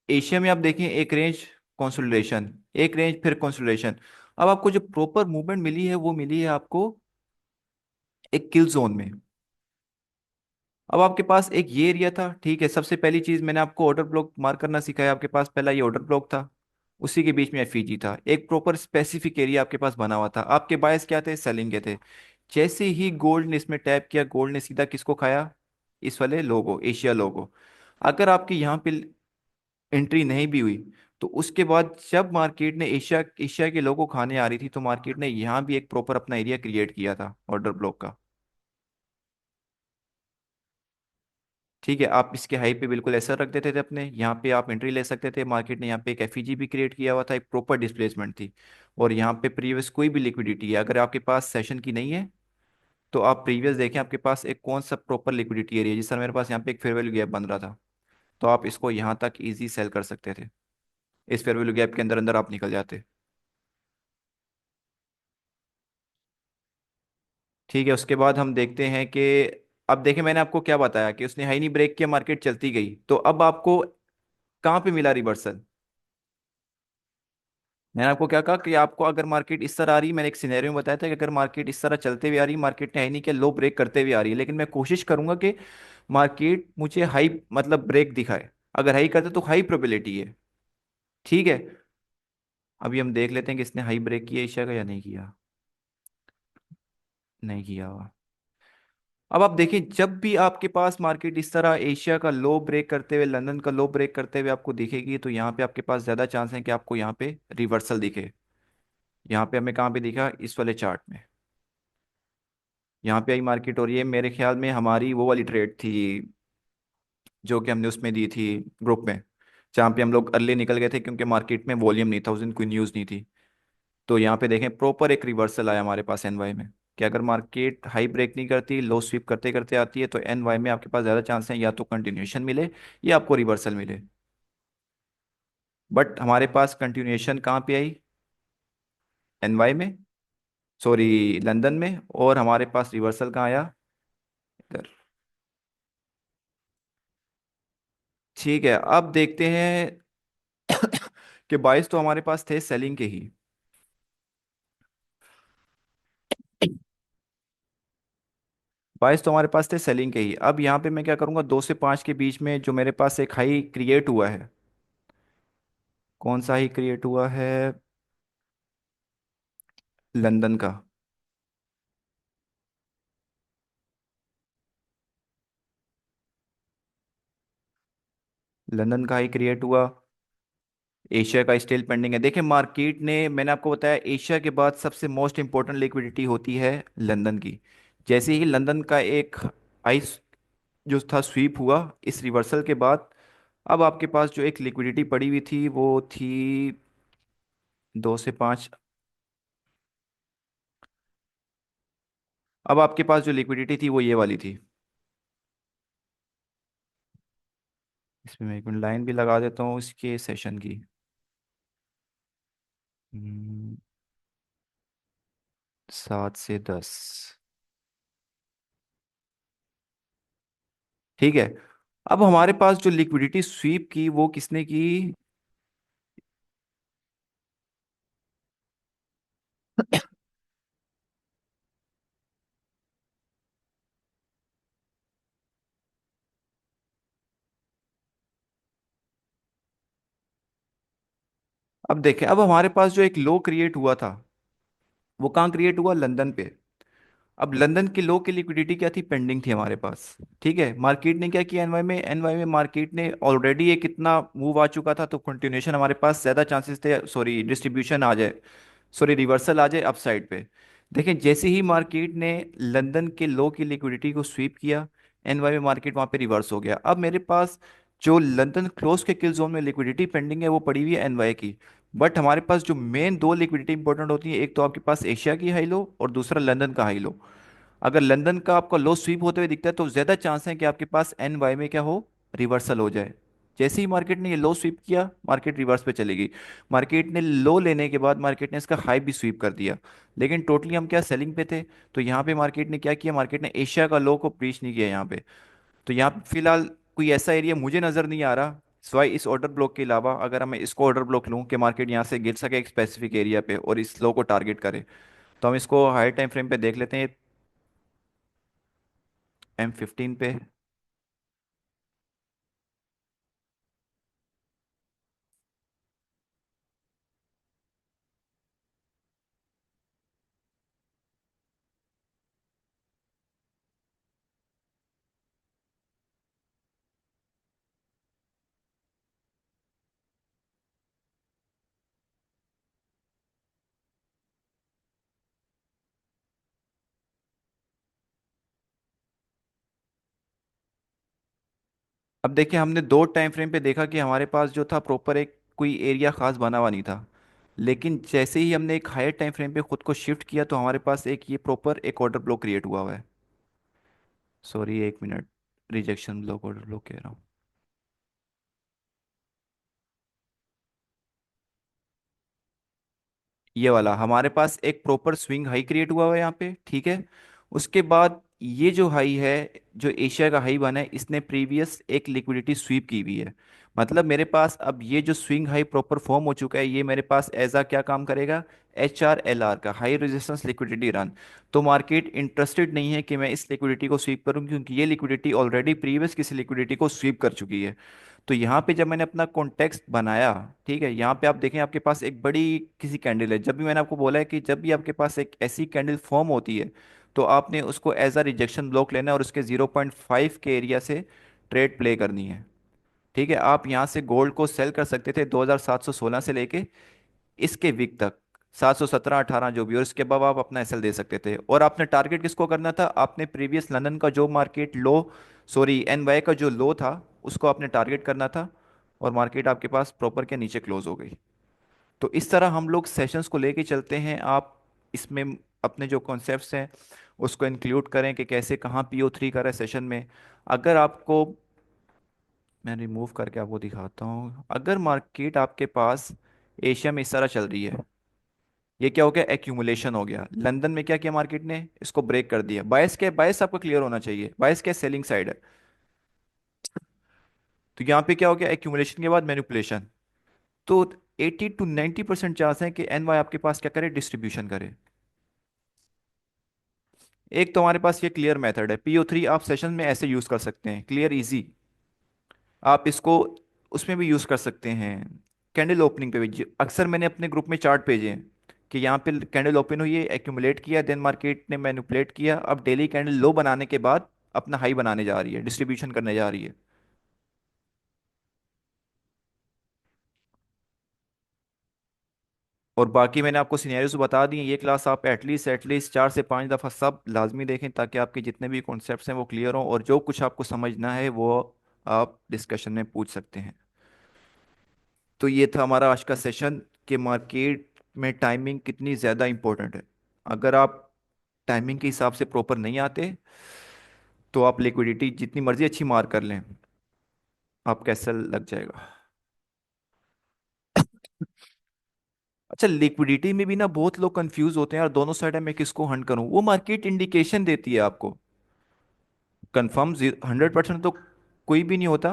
एशिया में आप देखें एक रेंज कंसोलिडेशन, एक रेंज फिर कंसोलिडेशन। अब आपको जो प्रॉपर मूवमेंट मिली है वो मिली है आपको एक किल जोन में। अब आपके पास एक ये एरिया था, ठीक है, सबसे पहली चीज मैंने आपको ऑर्डर ब्लॉक मार्क करना सिखाया, आपके पास पहला ये ऑर्डर ब्लॉक था, उसी के बीच में एफईजी था, एक प्रॉपर स्पेसिफिक एरिया आपके पास बना हुआ था, आपके बायस क्या थे, सेलिंग के थे। जैसे ही गोल्ड ने इसमें टैप किया, गोल्ड ने सीधा किसको खाया, इस वाले लोगो, एशिया लोगो। अगर आपकी यहाँ पे एंट्री नहीं भी हुई तो उसके बाद जब मार्केट ने एशिया एशिया के लोगो खाने आ रही थी तो मार्केट ने यहाँ भी एक प्रॉपर अपना एरिया क्रिएट किया था ऑर्डर ब्लॉक का। ठीक है, आप इसके हाई पे बिल्कुल ऐसा रख देते थे अपने, यहाँ पे आप एंट्री ले सकते थे, मार्केट ने यहाँ पे एक एफईजी भी क्रिएट किया हुआ था, एक प्रॉपर डिस्प्लेसमेंट थी। और यहाँ पे प्रीवियस कोई भी लिक्विडिटी है, अगर आपके पास सेशन की नहीं है तो आप प्रीवियस देखें आपके पास एक कौन सा प्रॉपर लिक्विडिटी एरिया, जिस तरह मेरे पास यहाँ पे एक फेयर वैल्यू गैप बन रहा था, तो आप इसको यहाँ तक इजी सेल कर सकते थे, इस फेयर वैल्यू गैप के अंदर अंदर आप निकल जाते। ठीक है, उसके बाद हम देखते हैं कि, अब देखें मैंने आपको क्या बताया कि उसने हाई नहीं ब्रेक किया, मार्केट चलती गई, तो अब आपको कहाँ पे मिला रिवर्सल। मैंने आपको क्या कहा कि आपको अगर मार्केट इस तरह आ रही है, मैंने एक सिनेरियो में बताया था कि अगर मार्केट इस तरह चलते हुए आ रही है, मार्केट ने हाई नहीं किया, लो ब्रेक करते हुए आ रही है, लेकिन मैं कोशिश करूंगा कि मार्केट मुझे हाई मतलब ब्रेक दिखाए, अगर हाई करते तो हाई प्रोबेबिलिटी है। ठीक है, अभी हम देख लेते हैं कि इसने हाई ब्रेक किया एशिया का या नहीं किया, नहीं किया हुआ। अब आप देखिए जब भी आपके पास मार्केट इस तरह एशिया का लो ब्रेक करते हुए, लंदन का लो ब्रेक करते हुए आपको दिखेगी, तो यहाँ पे आपके पास ज्यादा चांस है कि आपको यहाँ पे रिवर्सल दिखे। यहाँ पे हमें कहाँ पे दिखा, इस वाले चार्ट में, यहाँ पे आई मार्केट, और ये मेरे ख्याल में हमारी वो वाली ट्रेड थी जो कि हमने उसमें दी थी ग्रुप में, जहाँ पे हम लोग अर्ली निकल गए थे क्योंकि मार्केट में वॉल्यूम नहीं था उस दिन, कोई न्यूज़ नहीं थी। तो यहाँ पे देखें प्रॉपर एक रिवर्सल आया हमारे पास एनवाई में, कि अगर मार्केट हाई ब्रेक नहीं करती, लो स्वीप करते करते आती है, तो एनवाई में आपके पास ज़्यादा चांस है या तो कंटिन्यूएशन मिले या आपको रिवर्सल मिले। बट हमारे पास कंटिन्यूएशन कहाँ पे आई, एनवाई में, सॉरी लंदन में, और हमारे पास रिवर्सल कहाँ आया, इधर। ठीक है, अब देखते हैं कि 22 तो हमारे पास थे सेलिंग के ही। 22 तो हमारे पास थे सेलिंग के ही। अब यहाँ पे मैं क्या करूँगा, 2 से 5 के बीच में जो मेरे पास एक हाई क्रिएट हुआ है, कौन सा हाई क्रिएट हुआ है, लंदन का। लंदन का हाई क्रिएट हुआ। एशिया का स्टिल पेंडिंग है। देखिए मार्केट ने, मैंने आपको बताया एशिया के बाद सबसे मोस्ट इंपॉर्टेंट लिक्विडिटी होती है लंदन की। जैसे ही लंदन का एक आइस जो था स्वीप हुआ इस रिवर्सल के बाद, अब आपके पास जो एक लिक्विडिटी पड़ी हुई थी वो थी 2 से 5। अब आपके पास जो लिक्विडिटी थी वो ये वाली थी। इसमें मैं एक मिनट लाइन भी लगा देता हूँ इसके सेशन की। 7 से 10। ठीक है, अब हमारे पास जो लिक्विडिटी स्वीप की वो किसने की। अब देखें, अब हमारे पास जो एक लो क्रिएट हुआ था वो कहाँ क्रिएट हुआ, लंदन पे। अब लंदन के लो की लिक्विडिटी क्या थी, पेंडिंग थी हमारे पास। ठीक है, मार्केट ने क्या किया, एनवाई में मार्केट ने ऑलरेडी एक कितना मूव आ चुका था, तो कंटिन्यूशन हमारे पास ज़्यादा चांसेस थे, सॉरी डिस्ट्रीब्यूशन आ जाए, सॉरी रिवर्सल आ जाए अपसाइड पे। देखें जैसे ही मार्केट ने लंदन के लो की लिक्विडिटी को स्वीप किया, एनवाई में मार्केट वहाँ पे रिवर्स हो गया। अब मेरे पास जो लंदन क्लोज के किल जोन में लिक्विडिटी पेंडिंग है वो पड़ी हुई है एनवाई की। बट हमारे पास जो मेन दो लिक्विडिटी इंपॉर्टेंट होती है, एक तो आपके पास एशिया की हाई लो और दूसरा लंदन का हाई लो। अगर लंदन का आपका लो स्वीप होते हुए दिखता है तो ज्यादा चांस है कि आपके पास एन वाई में क्या हो, रिवर्सल हो जाए। जैसे ही मार्केट ने ये लो स्वीप किया मार्केट रिवर्स पे चलेगी। मार्केट ने लो लेने के बाद मार्केट ने इसका हाई भी स्वीप कर दिया, लेकिन टोटली हम क्या सेलिंग पे थे। तो यहाँ पे मार्केट ने क्या किया, मार्केट ने एशिया का लो को ब्रीच नहीं किया यहाँ पे। तो यहाँ पे फिलहाल कोई ऐसा एरिया मुझे नजर नहीं आ रहा सिवाय इस ऑर्डर ब्लॉक के अलावा। अगर मैं इसको ऑर्डर ब्लॉक लूँ कि मार्केट यहाँ से गिर सके एक स्पेसिफिक एरिया पे और इस लो को टारगेट करे, तो हम इसको हाई टाइम फ्रेम पे देख लेते हैं, M15 पे। अब देखिए हमने दो टाइम फ्रेम पे देखा कि हमारे पास जो था प्रॉपर एक कोई एरिया खास बना हुआ नहीं था, लेकिन जैसे ही हमने एक हायर टाइम फ्रेम पे खुद को शिफ्ट किया तो हमारे पास एक ये प्रॉपर एक ऑर्डर ब्लॉक क्रिएट हुआ हुआ है। सॉरी एक minute, rejection block order block कह रहा हूँ। ये वाला हमारे पास एक प्रॉपर स्विंग हाई क्रिएट हुआ हुआ है यहाँ पे। ठीक है, उसके बाद ये जो हाई है, जो एशिया का हाई बना है, इसने प्रीवियस एक लिक्विडिटी स्वीप की हुई है। मतलब मेरे पास अब ये जो स्विंग हाई प्रॉपर फॉर्म हो चुका है, ये मेरे पास एज आ क्या काम करेगा, HRLR का हाई रेजिस्टेंस लिक्विडिटी रन। तो मार्केट इंटरेस्टेड नहीं है कि मैं इस लिक्विडिटी को स्वीप करूं, क्योंकि ये लिक्विडिटी ऑलरेडी प्रीवियस किसी लिक्विडिटी को स्वीप कर चुकी है। तो यहाँ पे जब मैंने अपना कॉन्टेक्स्ट बनाया, ठीक है, यहाँ पे आप देखें आपके पास एक बड़ी किसी कैंडल है। जब भी मैंने आपको बोला है कि जब भी आपके पास एक ऐसी कैंडल फॉर्म होती है तो आपने उसको एज अ रिजेक्शन ब्लॉक लेना है और उसके 0.5 के एरिया से ट्रेड प्ले करनी है। ठीक है, आप यहाँ से गोल्ड को सेल कर सकते थे 2716 से लेके इसके वीक तक 717 18 जो भी, और इसके बाद आप अपना एसएल दे सकते थे। और आपने टारगेट किसको करना था, आपने प्रीवियस लंदन का जो मार्केट लो, सॉरी एनवाई का जो लो था उसको आपने टारगेट करना था। और मार्केट आपके पास प्रॉपर के नीचे क्लोज हो गई। तो इस तरह हम लोग सेशंस को लेके चलते हैं। आप इसमें अपने जो कॉन्सेप्ट्स हैं उसको इंक्लूड करें कि कैसे कहाँ PO3 का है सेशन में। अगर आपको, मैं रिमूव करके आपको दिखाता हूँ, अगर मार्केट आपके पास एशिया में इस तरह चल रही है, ये क्या हो गया, एक्यूमुलेशन हो गया। लंदन में क्या किया मार्केट ने, इसको ब्रेक कर दिया। बायस क्या, बायस आपको क्लियर होना चाहिए, बायस क्या, सेलिंग साइड है। तो यहाँ पे क्या हो गया, एक्यूमुलेशन के बाद मैनिपुलेशन। तो 80 to 90% चांस है कि एनवाई आपके पास क्या करे, डिस्ट्रीब्यूशन करे। एक तो हमारे पास ये क्लियर मेथड है, PO3 आप सेशन में ऐसे यूज कर सकते हैं, क्लियर इजी। आप इसको उसमें भी यूज कर सकते हैं, कैंडल ओपनिंग पे भी। अक्सर मैंने अपने ग्रुप में चार्ट भेजे हैं कि यहाँ पे कैंडल ओपन हुई है, एक्यूमुलेट किया, देन मार्केट ने मैनिपुलेट किया, अब डेली कैंडल लो बनाने के बाद अपना हाई बनाने जा रही है, डिस्ट्रीब्यूशन करने जा रही है। और बाकी मैंने आपको सिनेरियोज बता दिए। ये क्लास आप एटलीस्ट 4 से 5 दफ़ा सब लाजमी देखें, ताकि आपके जितने भी कॉन्सेप्ट्स हैं वो क्लियर हों, और जो कुछ आपको समझना है वो आप डिस्कशन में पूछ सकते हैं। तो ये था हमारा आज का सेशन कि मार्केट में टाइमिंग कितनी ज़्यादा इंपॉर्टेंट है। अगर आप टाइमिंग के हिसाब से प्रॉपर नहीं आते, तो आप लिक्विडिटी जितनी मर्जी अच्छी मार कर लें, आप कैसा लग जाएगा। अच्छा, लिक्विडिटी में भी ना बहुत लोग कंफ्यूज होते हैं यार, दोनों साइड है, मैं किसको हंट करूं। वो मार्केट इंडिकेशन देती है आपको, कंफर्म 100% तो कोई भी नहीं होता।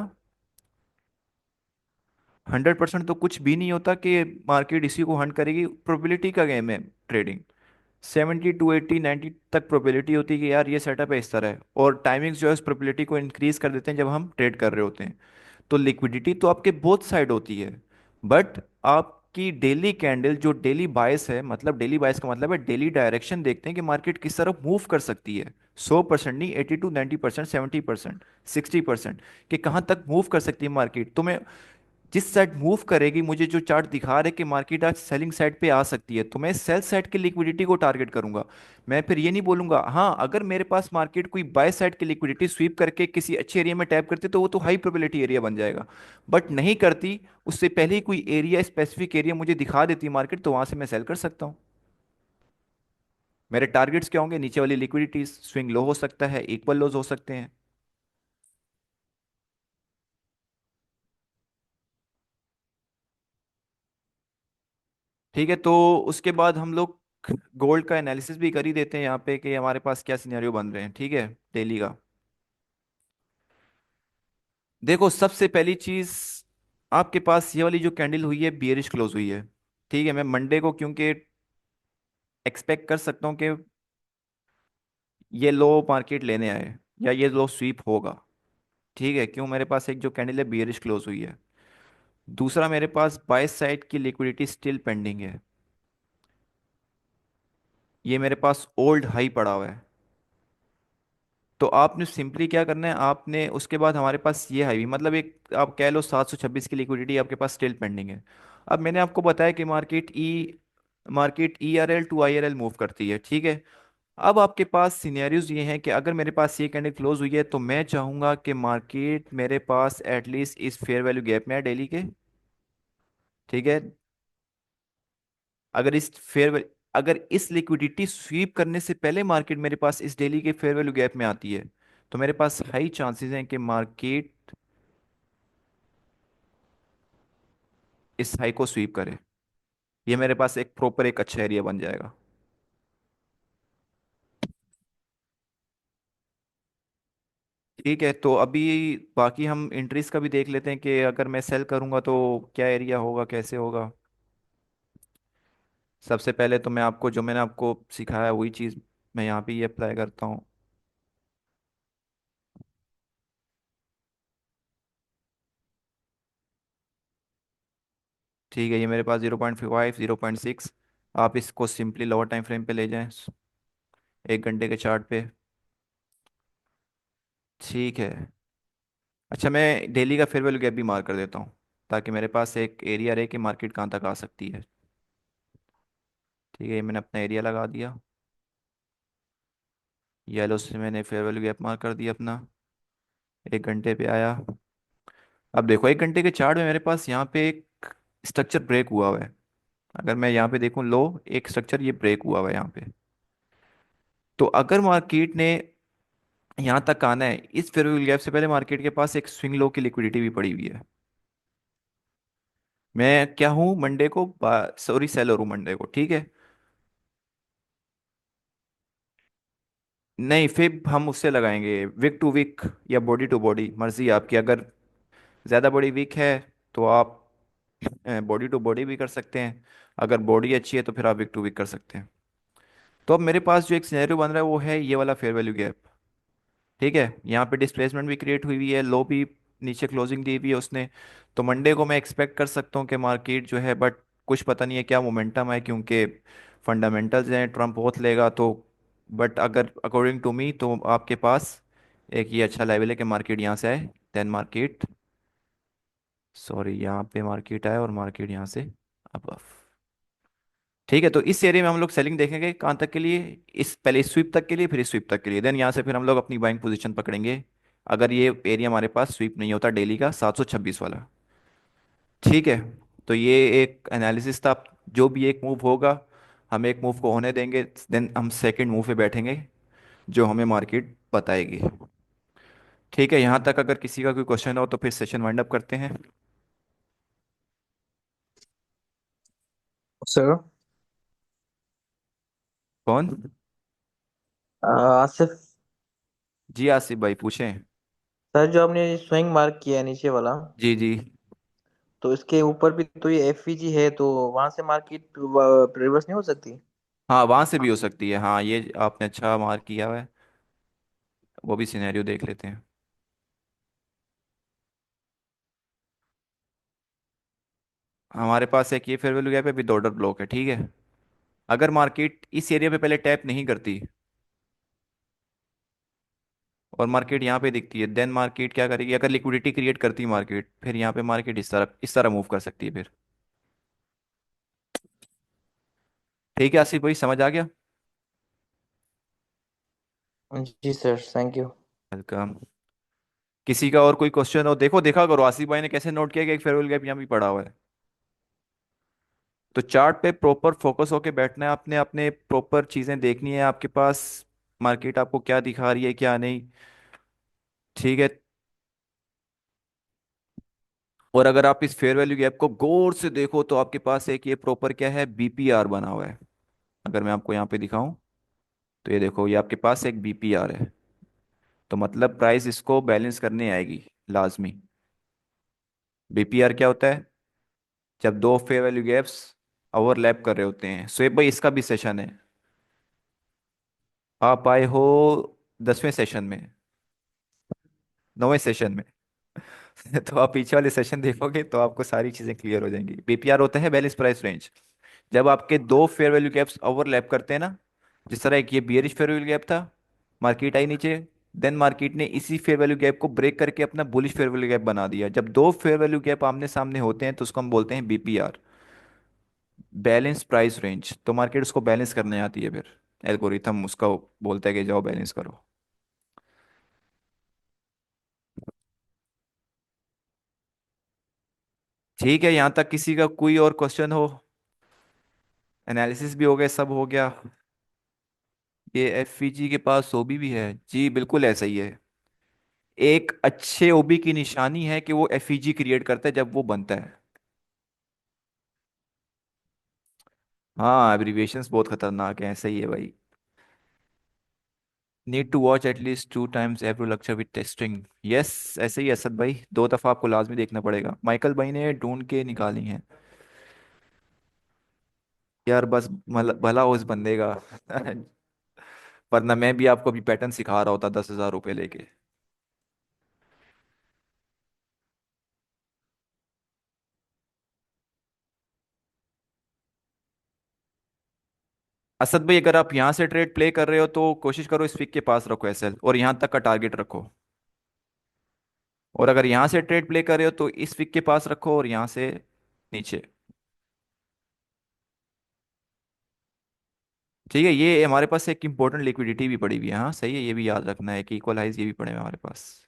100% तो कुछ भी नहीं होता कि मार्केट इसी को हंट करेगी। प्रोबेबिलिटी का गेम है ट्रेडिंग। 70 to 80 90 तक प्रोबेबिलिटी होती है कि यार ये सेटअप है, इस तरह है, और टाइमिंग्स जो है उस प्रोबेबिलिटी को इंक्रीज कर देते हैं जब हम ट्रेड कर रहे होते हैं। तो लिक्विडिटी तो आपके बोथ साइड होती है, बट आपकी डेली कैंडल जो डेली बायस है, मतलब डेली बायस का मतलब है डेली डायरेक्शन देखते हैं कि मार्केट किस तरफ मूव कर सकती है। 100% नहीं, 80 to 90%, 70%, 60%, कि कहाँ तक मूव कर सकती है मार्केट। तो मैं जिस साइड मूव करेगी, मुझे जो चार्ट दिखा रहा है कि मार्केट आज सेलिंग साइड पे आ सकती है, तो मैं सेल साइड की लिक्विडिटी को टारगेट करूंगा। मैं फिर ये नहीं बोलूंगा, हाँ अगर मेरे पास मार्केट कोई बाय साइड की लिक्विडिटी स्वीप करके किसी अच्छे एरिया में टैप करती, तो वो तो हाई प्रोबेबिलिटी एरिया बन जाएगा। बट नहीं करती, उससे पहले ही कोई एरिया, स्पेसिफिक एरिया मुझे दिखा देती मार्केट, तो वहां से मैं सेल कर सकता हूँ। मेरे टारगेट्स क्या होंगे, नीचे वाली लिक्विडिटी, स्विंग लो हो सकता है, इक्वल लोज हो सकते हैं। ठीक है, तो उसके बाद हम लोग गोल्ड का एनालिसिस भी कर ही देते हैं यहाँ पे कि हमारे पास क्या सिनेरियो बन रहे हैं, ठीक है, डेली का। देखो सबसे पहली चीज, आपके पास ये वाली जो कैंडल हुई है, बियरिश क्लोज हुई है। ठीक है, मैं मंडे को क्योंकि एक्सपेक्ट कर सकता हूँ कि ये लो मार्केट लेने आए, या ये लो स्वीप होगा। ठीक है, क्यों, मेरे पास एक जो कैंडल है बियरिश क्लोज हुई है। दूसरा, मेरे पास बाय साइड की लिक्विडिटी स्टिल पेंडिंग है। ये मेरे पास ओल्ड हाई पड़ा हुआ है। तो आपने सिंपली क्या करना है, आपने उसके बाद हमारे पास ये है भी, मतलब एक आप कह लो 726 की लिक्विडिटी आपके पास स्टिल पेंडिंग है। अब मैंने आपको बताया कि market ERL to IRL move करती है, ठीक है। अब आपके पास सिनेरियोज ये हैं कि अगर मेरे पास ये कैंडल क्लोज हुई है, तो मैं चाहूंगा कि मार्केट मेरे पास एटलीस्ट इस फेयर वैल्यू गैप में है डेली के। ठीक है, अगर इस फेयर अगर इस लिक्विडिटी स्वीप करने से पहले मार्केट मेरे पास इस डेली के फेयर वैल्यू गैप में आती है, तो मेरे पास हाई चांसेस हैं कि मार्केट इस हाई को स्वीप करे। ये मेरे पास एक प्रॉपर एक अच्छा एरिया बन जाएगा। ठीक है, तो अभी बाकी हम एंट्रीज का भी देख लेते हैं कि अगर मैं सेल करूंगा तो क्या एरिया होगा, कैसे होगा। सबसे पहले तो मैं आपको जो मैंने आपको सिखाया वही चीज़ मैं यहाँ पे ये अप्लाई करता हूँ। ठीक है, ये मेरे पास 0.5, 0.6। आप इसको सिंपली लोअर टाइम फ्रेम पे ले जाएं, 1 घंटे के चार्ट पे। ठीक है। अच्छा, मैं डेली का फेयर वैल्यू गैप भी मार्क कर देता हूँ, ताकि मेरे पास एक एरिया रहे कि मार्केट कहाँ तक आ सकती है। ठीक है, ये मैंने अपना एरिया लगा दिया। येलो से मैंने फेयर वैल्यू गैप मार्क कर दिया अपना। 1 घंटे पे आया। अब देखो 1 घंटे के चार्ट में मेरे पास यहाँ पे एक स्ट्रक्चर ब्रेक हुआ हुआ है। अगर मैं यहाँ पे देखूँ लो, एक स्ट्रक्चर ये ब्रेक हुआ हुआ है यहाँ पे। तो अगर मार्केट ने यहाँ तक आना है, इस फेयर वैल्यू गैप से पहले मार्केट के पास एक स्विंग लो की लिक्विडिटी भी पड़ी हुई है। मैं क्या हूँ मंडे को, सॉरी सेलर हूँ मंडे को, ठीक है। नहीं, फिर हम उससे लगाएंगे वीक टू वीक या बॉडी टू बॉडी, मर्जी है आपकी। अगर ज़्यादा बॉडी वीक है तो आप बॉडी टू बॉडी भी कर सकते हैं। अगर बॉडी अच्छी है तो फिर आप वीक टू वीक कर सकते हैं। तो अब मेरे पास जो एक सिनेरियो बन रहा है वो है ये वाला फेयर वैल्यू गैप। ठीक है, यहाँ पे डिस्प्लेसमेंट भी क्रिएट हुई हुई है, लो भी नीचे क्लोजिंग दी हुई है उसने। तो मंडे को मैं एक्सपेक्ट कर सकता हूँ कि मार्केट जो है, बट कुछ पता नहीं है क्या मोमेंटम है, क्योंकि फंडामेंटल्स हैं, ट्रम्प बहुत लेगा तो। बट अगर अकॉर्डिंग टू मी तो आपके पास एक ये अच्छा लेवल है कि मार्केट यहाँ से आए, देन मार्केट, सॉरी यहाँ पे मार्केट आए और मार्केट यहाँ से अब। ठीक है, तो इस एरिया में हम लोग सेलिंग देखेंगे कहाँ तक के लिए, इस पहले इस स्वीप तक के लिए, फिर इस स्वीप तक के लिए, देन यहाँ से फिर हम लोग अपनी बाइंग पोजीशन पकड़ेंगे। अगर ये एरिया हमारे पास स्वीप नहीं होता डेली का 726 वाला। ठीक है, तो ये एक एनालिसिस था। जो भी एक मूव होगा, हम एक मूव को होने देंगे, देन हम सेकंड मूव पे बैठेंगे जो हमें मार्केट बताएगी। ठीक है, यहाँ तक अगर किसी का कोई क्वेश्चन हो तो फिर सेशन वाइंड अप करते हैं। सर, कौन? आसिफ। जी आसिफ भाई पूछें। सर, जो आपने स्विंग मार्क किया है नीचे वाला, जी जी। तो इसके ऊपर भी तो ये एफवीजी है, तो वहां से मार्केट रिवर्स नहीं हो सकती? हाँ, वहां से भी हो सकती है, हाँ ये आपने अच्छा मार्क किया हुआ है। वो भी सिनेरियो देख लेते हैं। हमारे पास एक ये फेयर वैल्यू गैप है, विद ऑर्डर ब्लॉक है। ठीक है, अगर मार्केट इस एरिया पे पहले टैप नहीं करती और मार्केट यहाँ पे दिखती है, देन मार्केट क्या करेगी, अगर लिक्विडिटी क्रिएट करती है मार्केट, फिर यहाँ पे मार्केट इस तरह मूव कर सकती है फिर। ठीक है आसिफ भाई, समझ आ गया? जी सर, थैंक यू। वेलकम। किसी का और कोई क्वेश्चन हो, देखो देखा करो आसिफ भाई ने कैसे नोट किया कि एक फेयर वैल्यू गैप यहाँ भी पड़ा हुआ है। तो चार्ट पे प्रॉपर फोकस होके बैठना है आपने, अपने प्रॉपर चीजें देखनी है आपके पास, मार्केट आपको क्या दिखा रही है क्या नहीं। ठीक है, और अगर आप इस फेयर वैल्यू गैप को गौर से देखो तो आपके पास एक ये प्रॉपर क्या है, बीपीआर बना हुआ है। अगर मैं आपको यहाँ पे दिखाऊं तो ये देखो, ये आपके पास एक बीपीआर है। तो मतलब प्राइस इसको बैलेंस करने आएगी लाजमी। बीपीआर क्या होता है? जब दो फेयर वैल्यू गैप्स ओवरलैप कर रहे होते हैं। सो भाई इसका भी सेशन है, आप आए हो 10वें सेशन में, 9वें सेशन में। तो आप पीछे वाले सेशन देखोगे तो आपको सारी चीजें क्लियर हो जाएंगी। बीपीआर होता है बैलेंस प्राइस रेंज। जब आपके दो फेयर वैल्यू गैप्स ओवरलैप करते हैं ना, जिस तरह एक ये बियरिश फेयर वैल्यू गैप था, मार्केट आई नीचे, देन मार्केट ने इसी फेयर वैल्यू गैप को ब्रेक करके अपना बुलिश फेयर वैल्यू गैप बना दिया। जब दो फेयर वैल्यू गैप आमने सामने होते हैं तो उसको हम बोलते हैं बीपीआर, बैलेंस प्राइस रेंज। तो मार्केट उसको बैलेंस करने आती है फिर, एल्गोरिथम उसका बोलता है कि जाओ बैलेंस करो। ठीक है, यहाँ तक किसी का कोई और क्वेश्चन हो? एनालिसिस भी हो गया, सब हो गया। ये एफईजी के पास ओबी भी है, जी बिल्कुल ऐसा ही है। एक अच्छे ओबी की निशानी है कि वो एफईजी क्रिएट करता है जब वो बनता है। हाँ, एब्रिविएशंस बहुत खतरनाक है, सही है भाई। Need to watch at least 2 times every lecture with testing. Yes, ऐसे ही असद भाई, 2 दफा आपको लाजमी देखना पड़ेगा। माइकल भाई ने ढूंढ के निकाली हैं। यार बस भला हो इस बंदे का। वरना मैं भी आपको अभी पैटर्न सिखा रहा होता 10,000 रुपये लेके। असद भाई, अगर आप यहाँ से ट्रेड प्ले कर रहे हो तो कोशिश करो इस वीक के पास रखो एसएल, और यहाँ तक का टारगेट रखो। और अगर यहाँ से ट्रेड प्ले कर रहे हो तो इस वीक के पास रखो और यहाँ से नीचे। ठीक है, ये हमारे पास एक इंपॉर्टेंट लिक्विडिटी भी पड़ी हुई है, हाँ सही है, ये भी याद रखना है कि इक्वलाइज ये भी पड़े हुए हैं हमारे पास।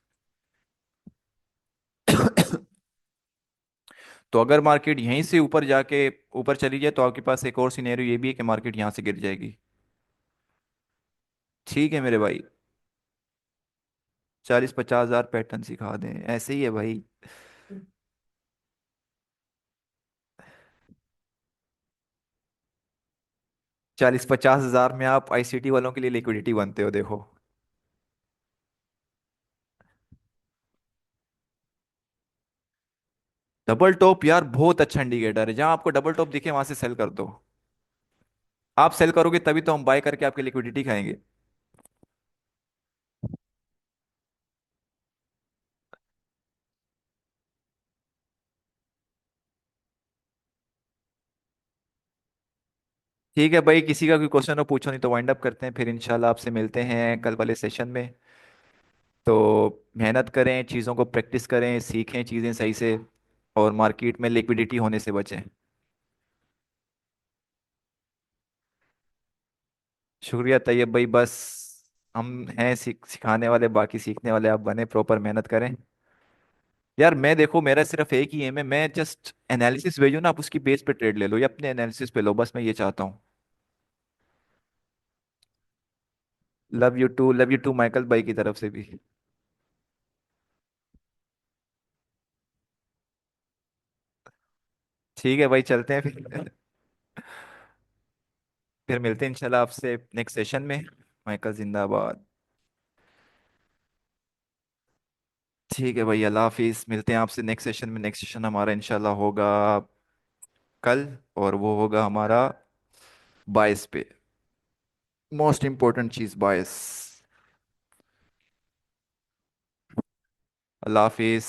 तो अगर मार्केट यहीं से ऊपर जाके ऊपर चली जाए तो आपके पास एक और सिनेरियो ये भी है कि मार्केट यहाँ से गिर जाएगी। ठीक है मेरे भाई, 40-50 हजार पैटर्न सिखा दें, ऐसे ही है भाई। 40-50 हजार में आप आईसीटी वालों के लिए लिक्विडिटी बनते हो, देखो। डबल टॉप यार बहुत अच्छा इंडिकेटर है, जहां आपको डबल टॉप दिखे वहां से सेल कर दो। आप सेल करोगे तभी तो हम बाय करके आपकी लिक्विडिटी खाएंगे। ठीक है भाई, किसी का कोई क्वेश्चन हो पूछो, नहीं तो वाइंड अप करते हैं फिर इंशाल्लाह आपसे मिलते हैं कल वाले सेशन में। तो मेहनत करें, चीज़ों को प्रैक्टिस करें, सीखें चीज़ें सही से, और मार्केट में लिक्विडिटी होने से बचें। शुक्रिया तैयब भाई, बस हम हैं सिखाने वाले, बाकी सीखने वाले आप बने, प्रॉपर मेहनत करें। यार मैं देखो, मेरा सिर्फ एक ही एम है, मैं जस्ट एनालिसिस भेजो ना, आप उसकी बेस पे ट्रेड ले लो या अपने एनालिसिस पे लो, बस मैं ये चाहता हूँ। लव यू टू माइकल भाई की तरफ से भी। ठीक है भाई, चलते हैं फिर। फिर मिलते हैं इंशाल्लाह आपसे नेक्स्ट सेशन में। माइकल जिंदाबाद। ठीक है भाई, अल्लाह हाफिज, मिलते हैं आपसे नेक्स्ट सेशन में। नेक्स्ट सेशन हमारा इंशाल्लाह होगा कल, और वो होगा हमारा बायस पे, मोस्ट इंपॉर्टेंट चीज बायस। अल्लाह हाफिज।